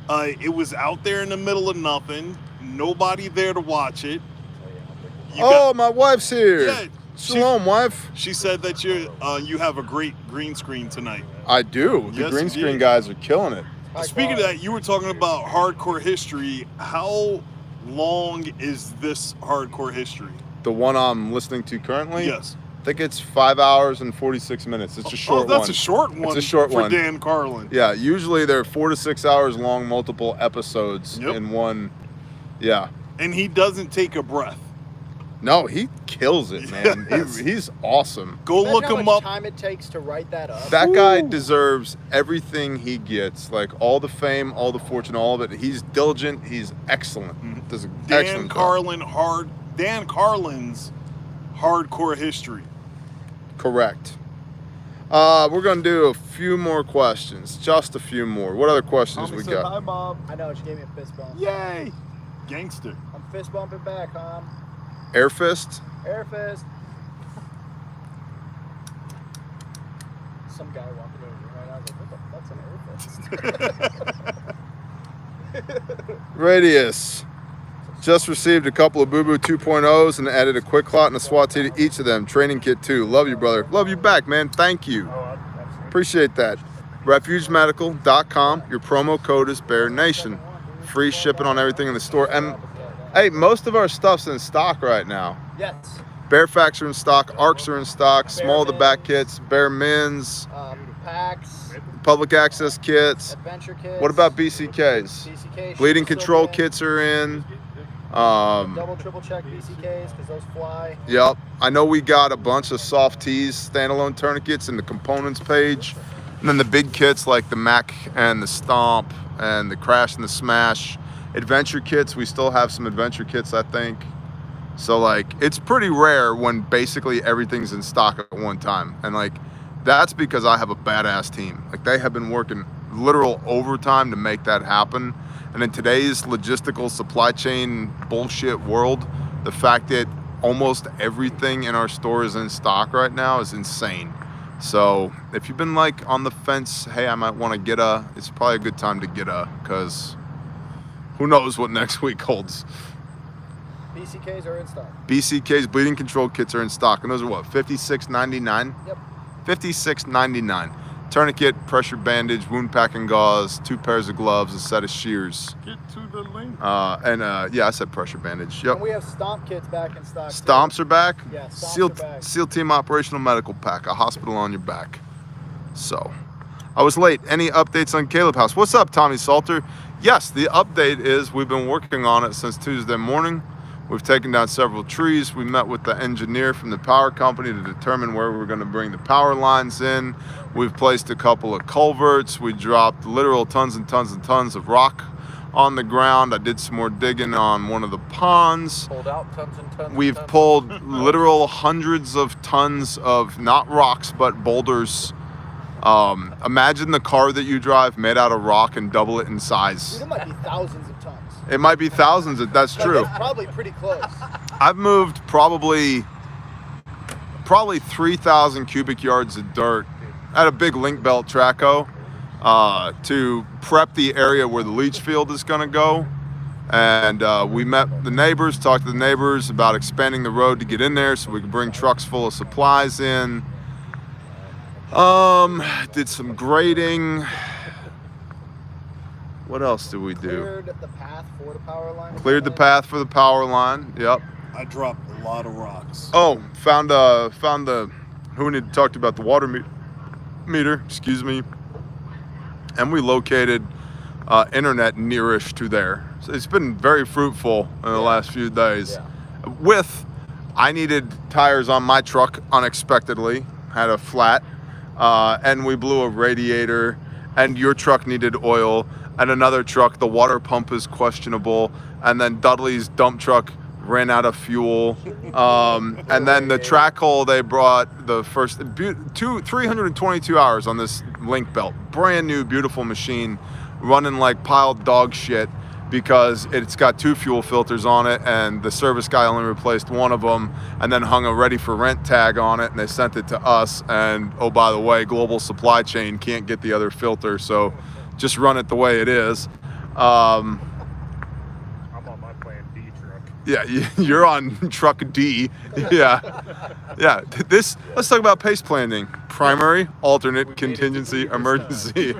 It was out there in the middle of nothing. Nobody there to watch it. My wife's here. Yeah, Shalom, wife. She said that you have a great green screen tonight. I do. The green screen guys are killing it. Speaking of that, you were talking about hardcore history. How long is this hardcore history? The one I'm listening to currently? Yes. I think it's 5 hours and 46 minutes. It's a short one. That's a short one. It's a short for one. Dan Carlin. Yeah, usually they're 4 to 6 hours long, multiple episodes in one. Yeah. And he doesn't take a breath. No, he kills it, man. Yes. He's awesome. Go Imagine look how him much up. time it takes to write that up. That guy deserves everything he gets, like all the fame, all the fortune, all of it. He's diligent. He's excellent. Does an excellent job. Dan Carlin's hardcore history. Correct. We're gonna do a few more questions, just a few more. What other questions we got? Hi, Bob. I know, she gave me a fist bump. Yay, gangster. I'm fist bumping back, Hom. Air fist. Air fist. Some guy walking over right now. I was like, what the fuck's an air fist? Radius. Just received a couple of Boo Boo 2.0s and added a quick clot and a SWAT to each of them. Training kit too. Love you, brother. Love you back, man. Thank you. Appreciate that. RefugeMedical.com. Your promo code is Bear Nation. Free shipping on everything in the store. And hey, most of our stuff's in stock right now. Yes. Bear Facts are in stock. Arcs are in stock. Small of the back kits. Bear Mins. Packs. Public access kits. Adventure kits. What about BCKs? BCKs. Bleeding control kits are in. Double, triple check BCKs because those fly. Yep. I know we got a bunch of soft tees, standalone tourniquets in the components page. And then the big kits like the Mac and the Stomp and the Crash and the Smash. Adventure kits, we still have some adventure kits, I think. So, like, it's pretty rare when basically everything's in stock at one time. And, like, that's because I have a badass team. Like, they have been working literal overtime to make that happen. And in today's logistical supply chain bullshit world, the fact that almost everything in our store is in stock right now is insane. So if you've been like on the fence, hey, I might want to get it's probably a good time to get because who knows what next week holds. BCKs are in stock. BCKs, bleeding control kits are in stock. And those are what, $56.99? Yep. $56.99. Tourniquet, pressure bandage, wound packing gauze, 2 pairs of gloves, a set of shears. Get to the link. Yeah, I said pressure bandage. Yep. And we have stomp kits back in stock. Stomps are back. Yeah, stomps are back. SEAL Team Operational Medical Pack, a hospital on your back. So, I was late. Any updates on Caleb House? What's up, Tommy Salter? Yes, the update is we've been working on it since Tuesday morning. We've taken down several trees. We met with the engineer from the power company to determine where we're going to bring the power lines in. We've placed a couple of culverts. We dropped literal tons and tons and tons of rock on the ground. I did some more digging on one of the ponds. Pulled out tons and tons. We've pulled literal hundreds of tons of, not rocks, but boulders. Imagine the car that you drive made out of rock and double it in size. Dude, it might be thousands of tons. It might be thousands, that's true. It's probably pretty close. I've moved probably 3,000 cubic yards of dirt at a big link belt traco to prep the area where the leach field is going to go. And we met the neighbors, talked to the neighbors about expanding the road to get in there so we could bring trucks full of supplies in. Did some grading. What else did we do? Cleared the path for the power line. Cleared the path for the power line. Yep. I dropped a lot of rocks. Oh, found the who we need to talk to about the water meter. Excuse me. And we located internet nearish to there. So it's been very fruitful in the last few days. Yeah. I needed tires on my truck unexpectedly. Had a flat, and we blew a radiator. And your truck needed oil. And another truck, the water pump is questionable. And then Dudley's dump truck ran out of fuel. And then the track hole, they brought the first 322 hours on this link belt. Brand new, beautiful machine running like piled dog shit because it's got 2 fuel filters on it and the service guy only replaced one of them and then hung a ready for rent tag on it and they sent it to us. And oh, by the way, global supply chain can't get the other filter. So just run it the way it is. I'm on my plan D truck. Yeah, you're on truck D. Yeah. Yeah. Let's talk about pace planning. Primary, alternate, contingency, emergency.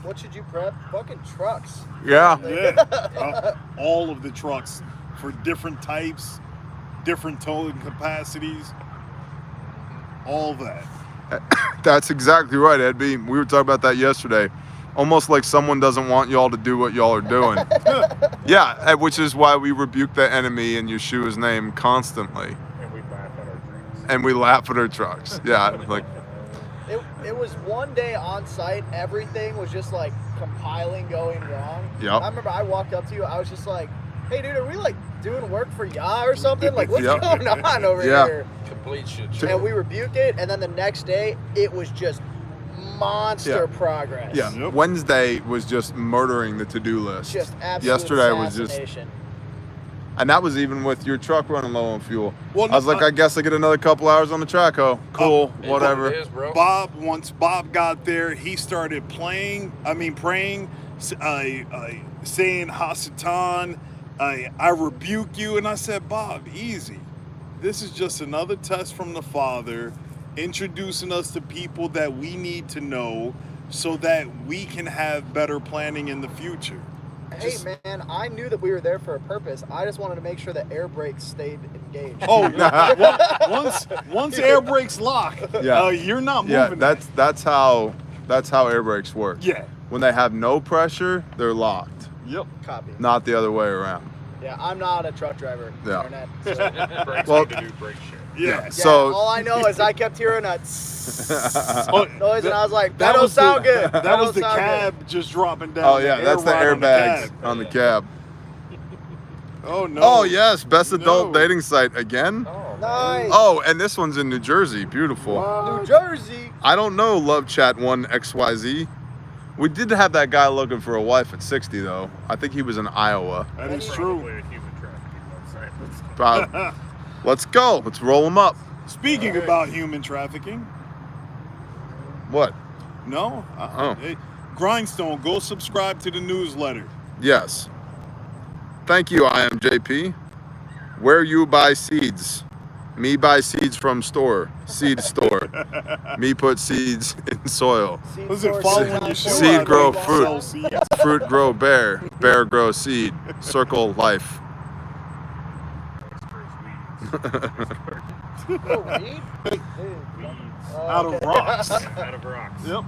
What should you prep? Fucking trucks. Yeah. Yeah. All of the trucks for different types, different towing capacities, all that. That's exactly right, Ed B. We were talking about that yesterday. Almost like someone doesn't want y'all to do what y'all are doing. Yeah, which is why we rebuke the enemy in Yeshua's name constantly. And we laugh at our dreams. And we laugh at our trucks. Yeah, like. It was one day on site, everything was just like compiling going wrong. Yep. I remember I walked up to you, I was just like, hey dude, are we like doing work for Yah or something? Like what's going on over here? Complete shit. And we rebuked it, and then the next day it was just monster progress. Yeah, Yep. Wednesday was just murdering the to-do list. Just absolute Yesterday was just, assassination. and that was even with your truck running low on fuel. Well, I was like, I guess I get another couple hours on the track. Cool, whatever. It is, bro. Once Bob got there, he started praying, saying Hasatan, I rebuke you. And I said, Bob, easy. This is just another test from the Father, introducing us to people that we need to know so that we can have better planning in the future. Hey man, I knew that we were there for a purpose. I just wanted to make sure that air brakes stayed engaged. Oh, once air brakes lock, you're not moving. Yeah, that's how air brakes work. Yeah. When they have no pressure, they're locked. Yep. Copy. Not the other way around. Yeah, I'm not a truck driver. Yeah. Internet, so. Brakes Well- need to do brake shit. Yeah. Yeah, So all I know is I kept hearing a noise, and I was like, That that don't was sound the- good. That was the don't sound cab just dropping down. oh yeah, that's the air ride airbags on on the cab. Oh no. Oh yes, best adult No. dating site again. Oh, good. Nice. Oh, and this one's in New Jersey. Beautiful. New Jersey. I don't know Love Chat 1 XYZ. We did have that guy looking for a wife at 60 though. I think he was in Iowa. That is Probably true. a human trafficking website. Prob- Let's go. Let's roll him up. Speaking about human trafficking, What? no? Oh. Hey, Grindstone, go subscribe to the newsletter. Yes. Thank you, I am JP. Where you buy seeds? Me buy seeds from store. Seed store. Me put seeds in soil. Listen, following Yeshua, Seed grow they fruit. sell seeds. Fruit grow bear. Bear grow seed. Circle life. Oh, weed? Out of rocks. Out of rocks. Yep.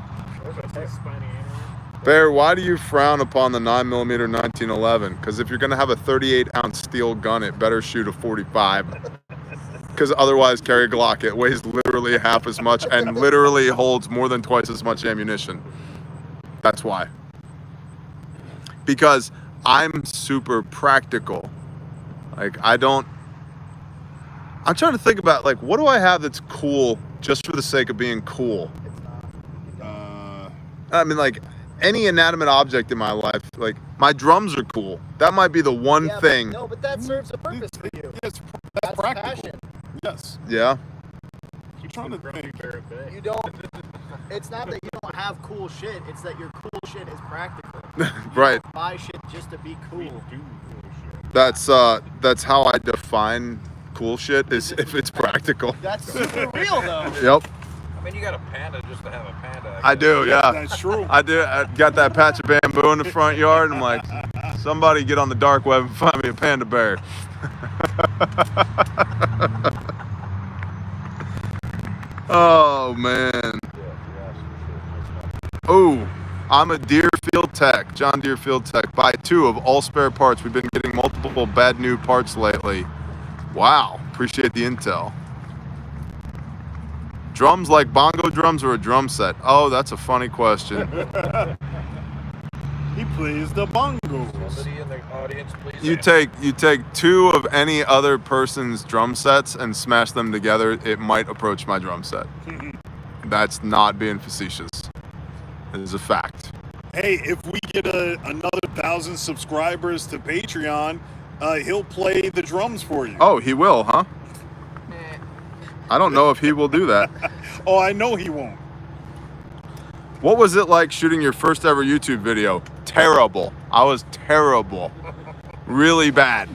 That's a spiny animal. Bear, why do you frown upon the 9mm 1911? Because if you're going to have a 38-ounce steel gun, it better shoot a 45. Because otherwise, carry a Glock. It weighs literally half as much and literally holds more than twice as much ammunition. That's why. Because I'm super practical. Like, I'm trying to think about, like, what do I have that's cool just for the sake of being cool? I mean, like, any inanimate object in my life, like, my drums are cool. That might be the one thing. No, but that serves a purpose for you. Yes, That's practical. passion. Yes. Yeah. Keep trying to think. You don't. It's not that you don't have cool shit. It's that your cool shit is practical. Right. You buy shit just to be cool. That's how I define cool shit, is if it's practical. That's super real though. Yep. I mean, you got a panda just to have a panda. I do, yeah. That's true. I do. I got that patch of bamboo in the front yard, and I'm like, somebody get on the dark web and find me a panda bear. Oh, man. Oh, I'm a Deerfield Tech, John Deere Field Tech. Buy 2 of all spare parts. We've been getting multiple bad new parts lately. Wow, appreciate the intel. Drums like bongo drums or a drum set? Oh, that's a funny question. He plays the bongos. Somebody in the audience, please. You take 2 of any other person's drum sets and smash them together, it might approach my drum set. That's not being facetious. It is a fact. Hey, if we get another 1,000 subscribers to Patreon, he'll play the drums for you. Oh, he will, huh? I don't know if he will do that. Oh, I know he won't. What was it like shooting your first ever YouTube video? Terrible. I was terrible. Really bad.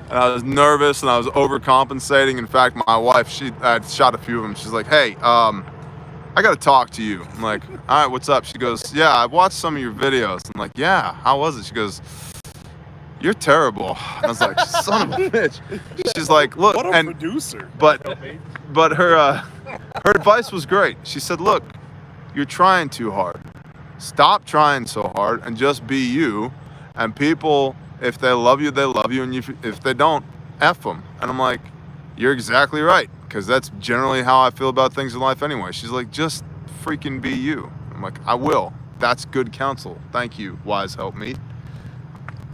And I was nervous and I was overcompensating. In fact, my wife, she had shot a few of them. She's like, hey, I got to talk to you. I'm like, all right, what's up? She goes, yeah, I watched some of your videos. I'm like, yeah, how was it? She goes, you're terrible. And I was like, son of a bitch. She's like, look, What a and producer. but her advice was great. She said, look, you're trying too hard. Stop trying so hard and just be you. And people, if they love you, they love you. And if they don't, F them. And I'm like, you're exactly right. Because that's generally how I feel about things in life anyway. She's like, just freaking be you. I'm like, I will. That's good counsel. Thank you, wise help me.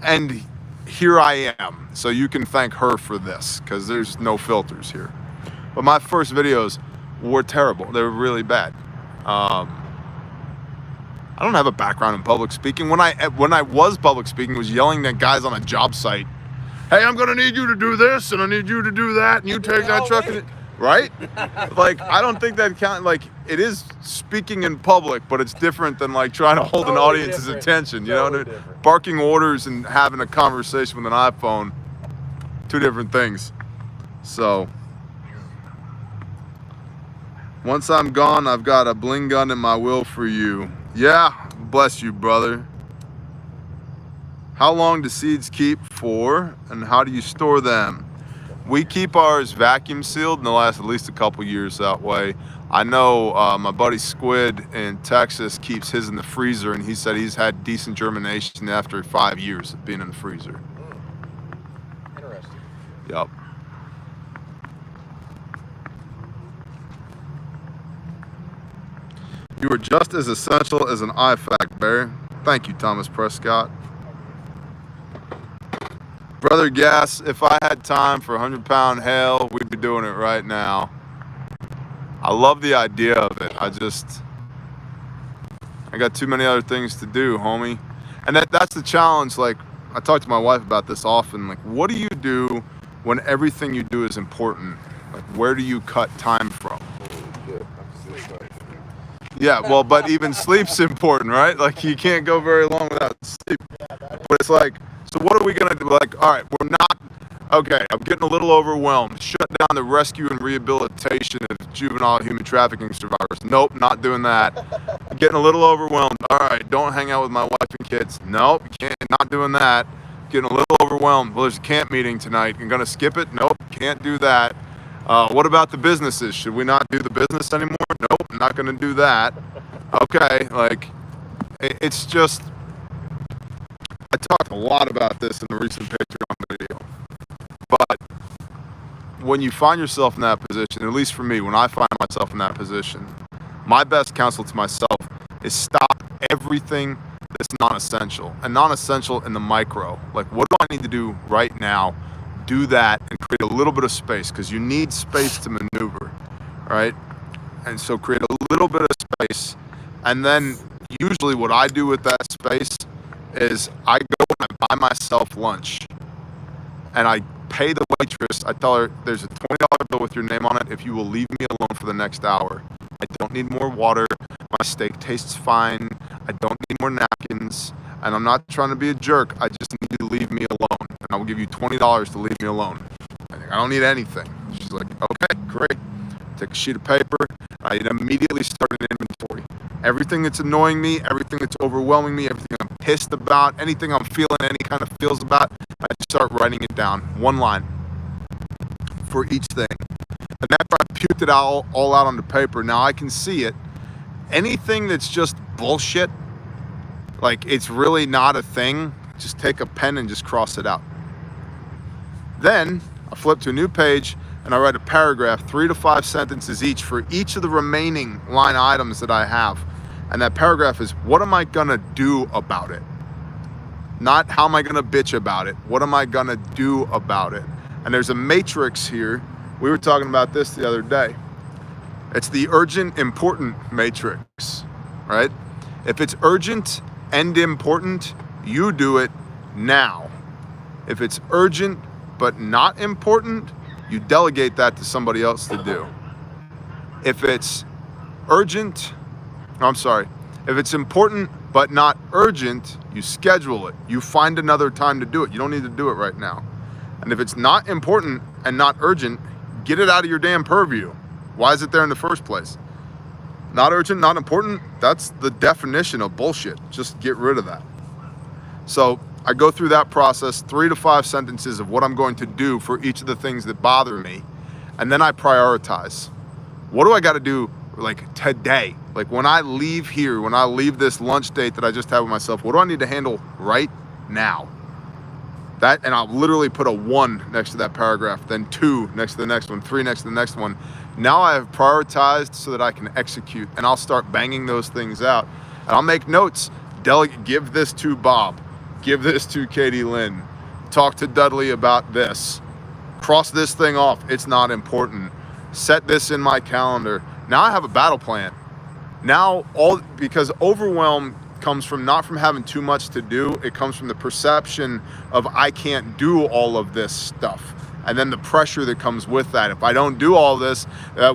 And here I am. So you can thank her for this, because there's no filters here. But my first videos were terrible. They were really bad. I don't have a background in public speaking. When I was public speaking, it was yelling at guys on a job site. Hey, I'm gonna need you to do this, and I need you to do that, and you take that truck. Right? Like, I don't think that count. Like, it is speaking in public, but it's different than like trying to hold an Totally audience's different. attention. You Totally know, different. barking orders and having a conversation with an iPhone, 2 different things. So, once I'm gone, I've got a bling gun in my will for you. Yeah, bless you, brother. How long do seeds keep for, and how do you store them? We keep ours vacuum sealed, and they'll last at least a couple years that way. I know my buddy Squid in Texas keeps his in the freezer, and he said he's had decent germination after 5 years of being in the freezer. Interesting. Yep. You are just as essential as an IFAC, Barry. Thank you, Thomas Prescott. Brother Gas, if I had time for 100-pound hail, we'd be doing it right now. I love the idea of it. I got too many other things to do, homie. And that's the challenge. Like, I talk to my wife about this often. Like, what do you do when everything you do is important? Like, where do you cut time from? Yeah, well, but even sleep's important, right? Like, you can't go very long without sleep. But it's like, so what are we going to do? Like, all right, we're not, okay, I'm getting a little overwhelmed. Shut down the rescue and rehabilitation of juvenile human trafficking survivors. Nope, not doing that. I'm getting a little overwhelmed. All right, don't hang out with my wife and kids. Nope, not doing that. Getting a little overwhelmed. Well, there's a camp meeting tonight. I'm going to skip it? Nope, can't do that. What about the businesses? Should we not do the business anymore? Nope, I'm not going to do that. Okay, like, it's just, I talked a lot about this in the recent Patreon video, but when you find yourself in that position, at least for me, when I find myself in that position, my best counsel to myself is stop everything that's non-essential, and non-essential in the micro. Like, what do I need to do right now? Do that and create a little bit of space, because you need space to maneuver, right? And so create a little bit of space, and then usually what I do with that space is I go and I buy myself lunch, and I pay the waitress. I tell her, there's a $20 bill with your name on it if you will leave me alone for the next hour. I don't need more water. My steak tastes fine. I don't need more napkins. And I'm not trying to be a jerk. I just need you to leave me alone. And I will give you $20 to leave me alone. I don't need anything. She's like, okay, great. Take a sheet of paper. I immediately start an inventory. Everything that's annoying me, everything that's overwhelming me, everything I'm pissed about, anything I'm feeling any kind of feels about, I just start writing it down. One line for each thing. And after I puked it all out on the paper, now I can see it. Anything that's just bullshit, like it's really not a thing, just take a pen and just cross it out. Then I flip to a new page and I write a paragraph, 3 to 5 sentences each for each of the remaining line items that I have. And that paragraph is, what am I gonna do about it? Not how am I gonna bitch about it? What am I gonna do about it? And there's a matrix here. We were talking about this the other day. It's the urgent, important matrix, right? If it's urgent and important, you do it now. If it's urgent but not important, you delegate that to somebody else to do. If it's urgent, if it's important but not urgent, you schedule it. You find another time to do it. You don't need to do it right now. And if it's not important and not urgent, get it out of your damn purview. Why is it there in the first place? Not urgent, not important, that's the definition of bullshit. Just get rid of that. So I go through that process, 3 to 5 sentences of what I'm going to do for each of the things that bother me. And then I prioritize. What do I got to do like today? Like when I leave here, when I leave this lunch date that I just had with myself, what do I need to handle right now? That, and I'll literally put a 1 next to that paragraph, then 2 next to the next one, 3 next to the next one. Now I have prioritized so that I can execute, and I'll start banging those things out. And I'll make notes. Give this to Bob. Give this to Katie Lynn. Talk to Dudley about this. Cross this thing off. It's not important. Set this in my calendar. Now I have a battle plan. Now, because overwhelm comes from not from having too much to do, it comes from the perception of I can't do all of this stuff, and then the pressure that comes with that. If I don't do all this,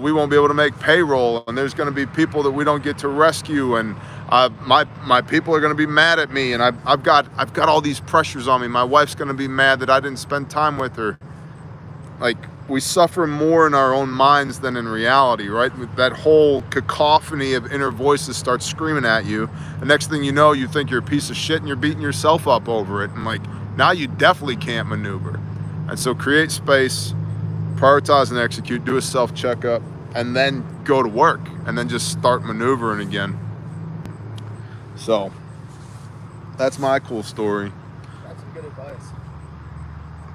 we won't be able to make payroll, and there's going to be people that we don't get to rescue, and my people are going to be mad at me, and I've got all these pressures on me. My wife's going to be mad that I didn't spend time with her. Like, we suffer more in our own minds than in reality, right? That whole cacophony of inner voices starts screaming at you. The next thing you know, you think you're a piece of shit and you're beating yourself up over it. And like, now you definitely can't maneuver. And so create space, prioritize and execute, do a self-checkup, and then go to work, and then just start maneuvering again. So that's my cool story. That's some good advice.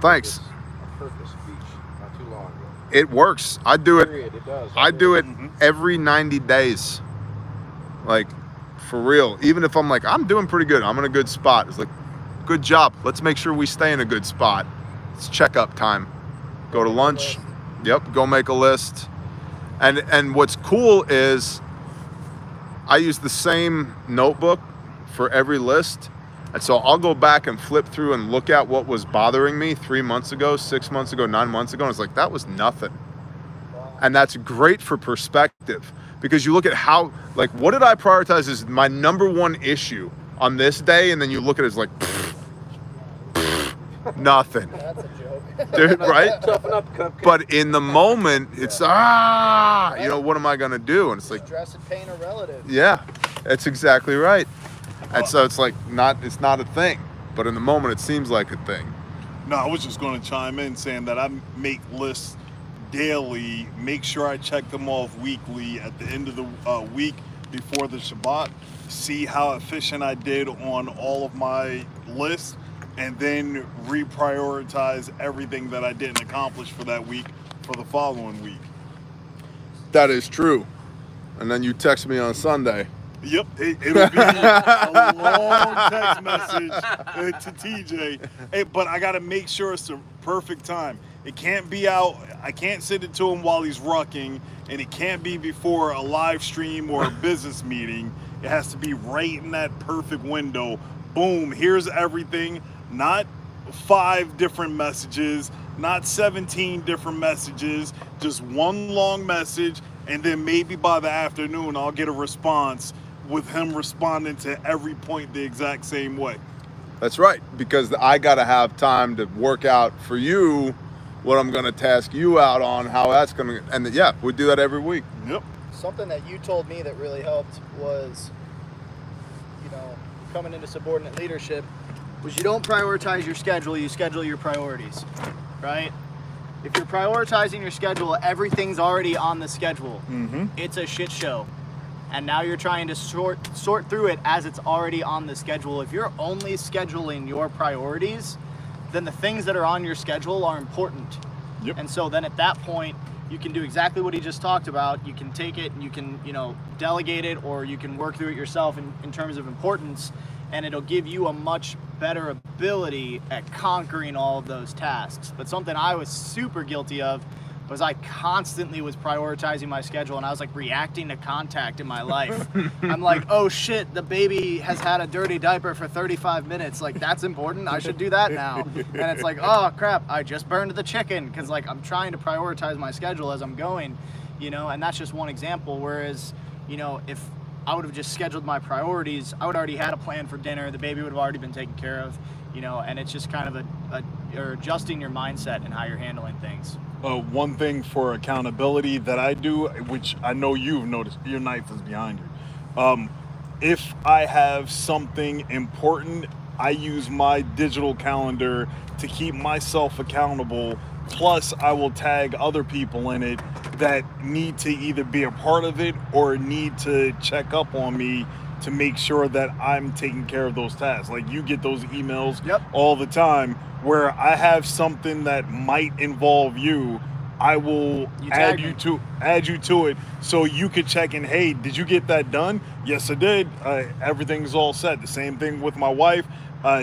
Thanks. A purpose speech not too long ago. It works. I do it. Period. It does. I do it every 90 days. Like, for real. Even if I'm like, I'm doing pretty good, I'm in a good spot. It's like, good job. Let's make sure we stay in a good spot. It's checkup time. Go to lunch. Yep, go make a list. And what's cool is I use the same notebook for every list. And so I'll go back and flip through and look at what was bothering me 3 months ago, 6 months ago, 9 months ago. And it's like, that was nothing. And that's great for perspective, because you look at how, like, what did I prioritize as my number one issue on this day? And then you look at it as like, nothing. That's a joke. Dude, right? Toughen up, cupcake. But in the moment, it's, what am I going to do? And it's like, Stress and pain are relative. yeah, that's exactly right. And so it's like, it's not a thing. But in the moment, it seems like a thing. No, I was just going to chime in saying that I make lists daily, make sure I check them off weekly. At the end of the week, before the Shabbat, see how efficient I did on all of my lists, and then reprioritize everything that I didn't accomplish for that week for the following week. That is true. And then you text me on Sunday. Yep, it'll be a long text message to TJ. Hey, but I got to make sure it's the perfect time. It can't be out. I can't send it to him while he's rucking, and it can't be before a live stream or a business meeting. It has to be right in that perfect window. Boom, here's everything. Not 5 different messages, not 17 different messages, just one long message, and then maybe by the afternoon I'll get a response with him responding to every point the exact same way. That's right, because I got to have time to work out for you what I'm going to task you out on, how that's going to, and yeah, we do that every week. Yep. Something that you told me that really helped was, coming into subordinate leadership, was you don't prioritize your schedule, you schedule your priorities, right? If you're prioritizing your schedule, everything's already on the schedule. It's a shit show. And now you're trying to sort through it as it's already on the schedule. If you're only scheduling your priorities, then the things that are on your schedule are important. Yep. And so then at that point, you can do exactly what he just talked about. You can take it and you can, delegate it, or you can work through it yourself in terms of importance, and it'll give you a much better ability at conquering all of those tasks. But something I was super guilty of was I constantly was prioritizing my schedule, and I was like reacting to contact in my life. I'm like, oh shit, the baby has had a dirty diaper for 35 minutes. Like, that's important. I should do that now. And it's like, oh crap, I just burned the chicken, because like I'm trying to prioritize my schedule as I'm going, and that's just one example. Whereas, if I would have just scheduled my priorities, I would already had a plan for dinner, the baby would have already been taken care of, and it's just kind of or adjusting your mindset and how you're handling things. One thing for accountability that I do, which I know you've noticed, your knife is behind you. If I have something important, I use my digital calendar to keep myself accountable. Plus, I will tag other people in it that need to either be a part of it or need to check up on me to make sure that I'm taking care of those tasks. Like, you get those emails all the time where I have something that might involve you. I will add you to it so you could check in. Hey, did you get that done? Yes, I did. Everything's all set. The same thing with my wife.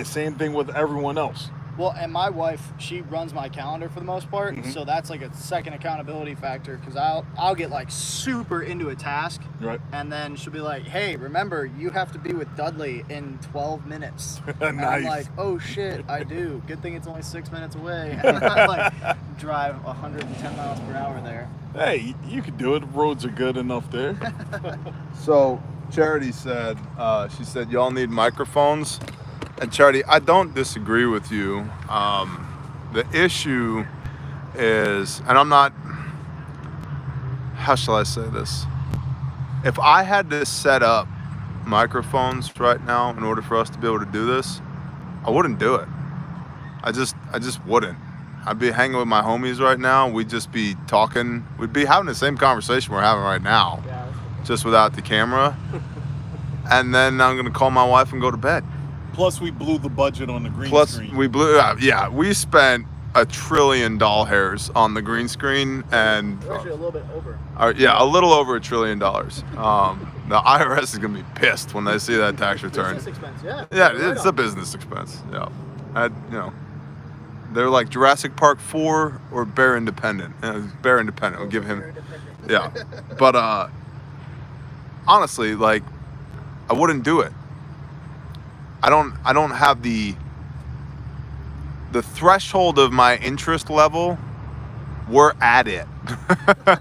Same thing with everyone else. Well, and my wife, she runs my calendar for the most part, so that's like a second accountability factor, because I'll get like super into a task, right? And then she'll be like, hey, remember, you have to be with Dudley in 12 minutes. Nice. And I'm like, oh shit, I do. Good thing it's only 6 minutes away. And I like drive 110 miles per hour there. Hey, you can do it. The roads are good enough there. So Charity said, she said, y'all need microphones. And Charity, I don't disagree with you. The issue is, and I'm not, how shall I say this? If I had to set up microphones right now in order for us to be able to do this, I wouldn't do it. I just wouldn't. I'd be hanging with my homies right now. We'd just be talking. We'd be having the same conversation we're having right now, just without the camera. And then I'm gonna call my wife and go to bed. Plus, we blew the budget on the green screen. We blew, we spent $1 trillion on the green screen, and Actually, a little bit over. a little over $1 trillion. The IRS is gonna be pissed when they see that tax return. Business expense, yeah. Yeah, it's a business expense. Yeah, they're like Jurassic Park 4 or Bear Independent. Bear Independent. We'll give him. Yeah, but honestly, like, I wouldn't do it. I don't have the threshold of my interest level. We're at it. Yeah,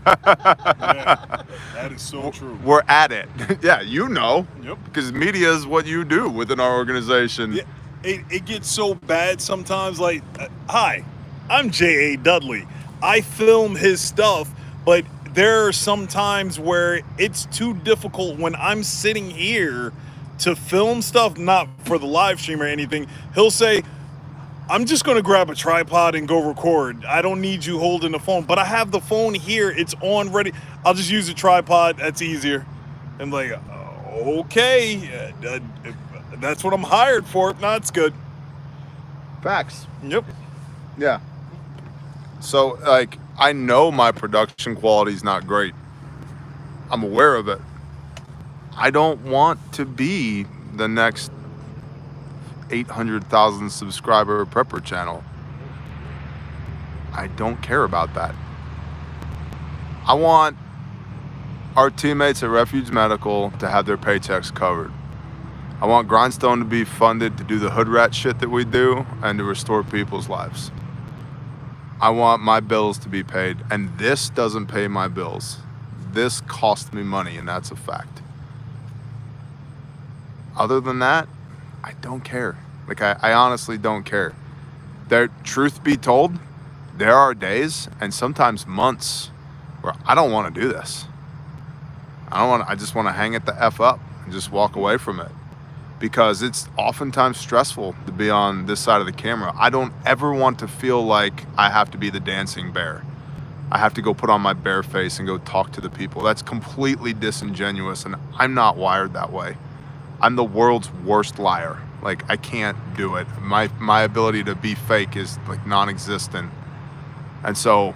that is so true. We're at it. Yeah, Yep. Because media is what you do within our organization. Yeah, it gets so bad sometimes. Like, hi, I'm J.A. Dudley. I film his stuff, but there are some times where it's too difficult when I'm sitting here to film stuff, not for the live stream or anything. He'll say, I'm just going to grab a tripod and go record. I don't need you holding the phone, but I have the phone here. It's on ready. I'll just use a tripod. That's easier. And like, Okay, that's what I'm hired for. No, it's good. Facts. Yep. Yeah. So, like, I know my production quality is not great. I'm aware of it. I don't want to be the next 800,000 subscriber prepper channel. I don't care about that. I want our teammates at Refuge Medical to have their paychecks covered. I want Grindstone to be funded to do the hood rat shit that we do and to restore people's lives. I want my bills to be paid, and this doesn't pay my bills. This costs me money, and that's a fact. Other than that, I don't care. Like, I honestly don't care. Truth be told, there are days and sometimes months where I don't want to do this. I just want to hang it the F up and just walk away from it, because it's oftentimes stressful to be on this side of the camera. I don't ever want to feel like I have to be the dancing bear. I have to go put on my bear face and go talk to the people. That's completely disingenuous, and I'm not wired that way. I'm the world's worst liar. Like, I can't do it. My ability to be fake is like non-existent. And so,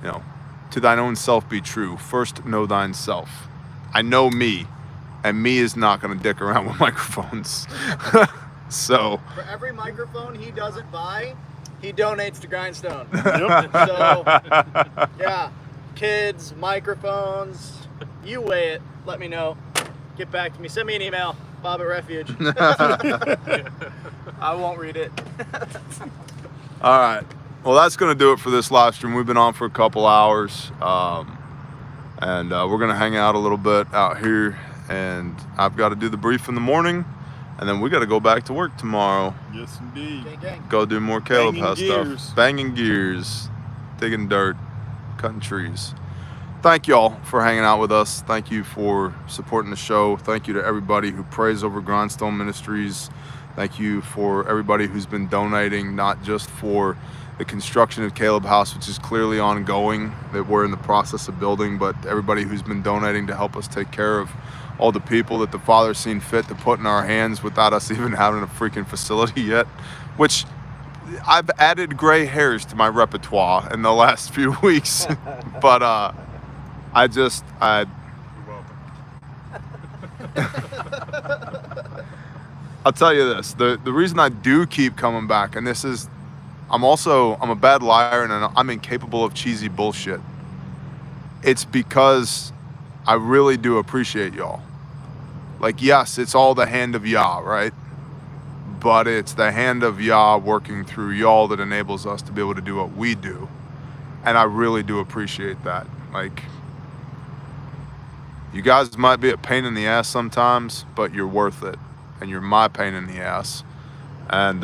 you know, to thine own self be true. First know thine self. I know me, and me is not going to dick around with microphones. So For every microphone he doesn't buy, he donates to Grindstone. Yep. So, yeah, kids, microphones, you weigh it. Let me know. Get back to me. Send me an email. Bob at Refuge. I won't read it. all right. Well, that's going to do it for this live stream. We've been on for a couple hours, and we're going to hang out a little bit out here, and I've got to do the brief in the morning, and then we got to go back to work tomorrow. Yes, indeed. Gang, gang. Go do more Caleb Banging House gears. stuff. Banging gears, digging dirt, cutting trees. Thank y'all for hanging out with us. Thank you for supporting the show. Thank you to everybody who prays over Grindstone Ministries. Thank you for everybody who's been donating, not just for the construction of Caleb House, which is clearly ongoing, that we're in the process of building, but everybody who's been donating to help us take care of all the people that the Father's seen fit to put in our hands without us even having a freaking facility yet, which I've added gray hairs to my repertoire in the last few weeks. But I I'll tell you this, the reason I do keep coming back, and this is, I'm a bad liar, and I'm incapable of cheesy bullshit. It's because I really do appreciate y'all. Like, yes, it's all the hand of Yah, right? But it's the hand of Yah working through y'all that enables us to be able to do what we do. And I really do appreciate that. Like, you guys might be a pain in the ass sometimes, but you're worth it. And you're my pain in the ass. And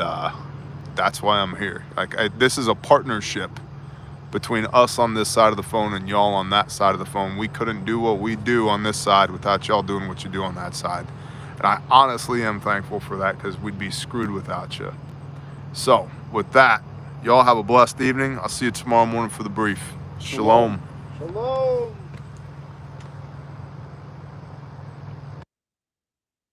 that's why I'm here. Like, this is a partnership between us on this side of the phone and y'all on that side of the phone. We couldn't do what we do on this side without y'all doing what you do on that side. And I honestly am thankful for that, because we'd be screwed without you. So, with that, y'all have a blessed evening. I'll see you tomorrow morning for the brief. Shalom. Shalom.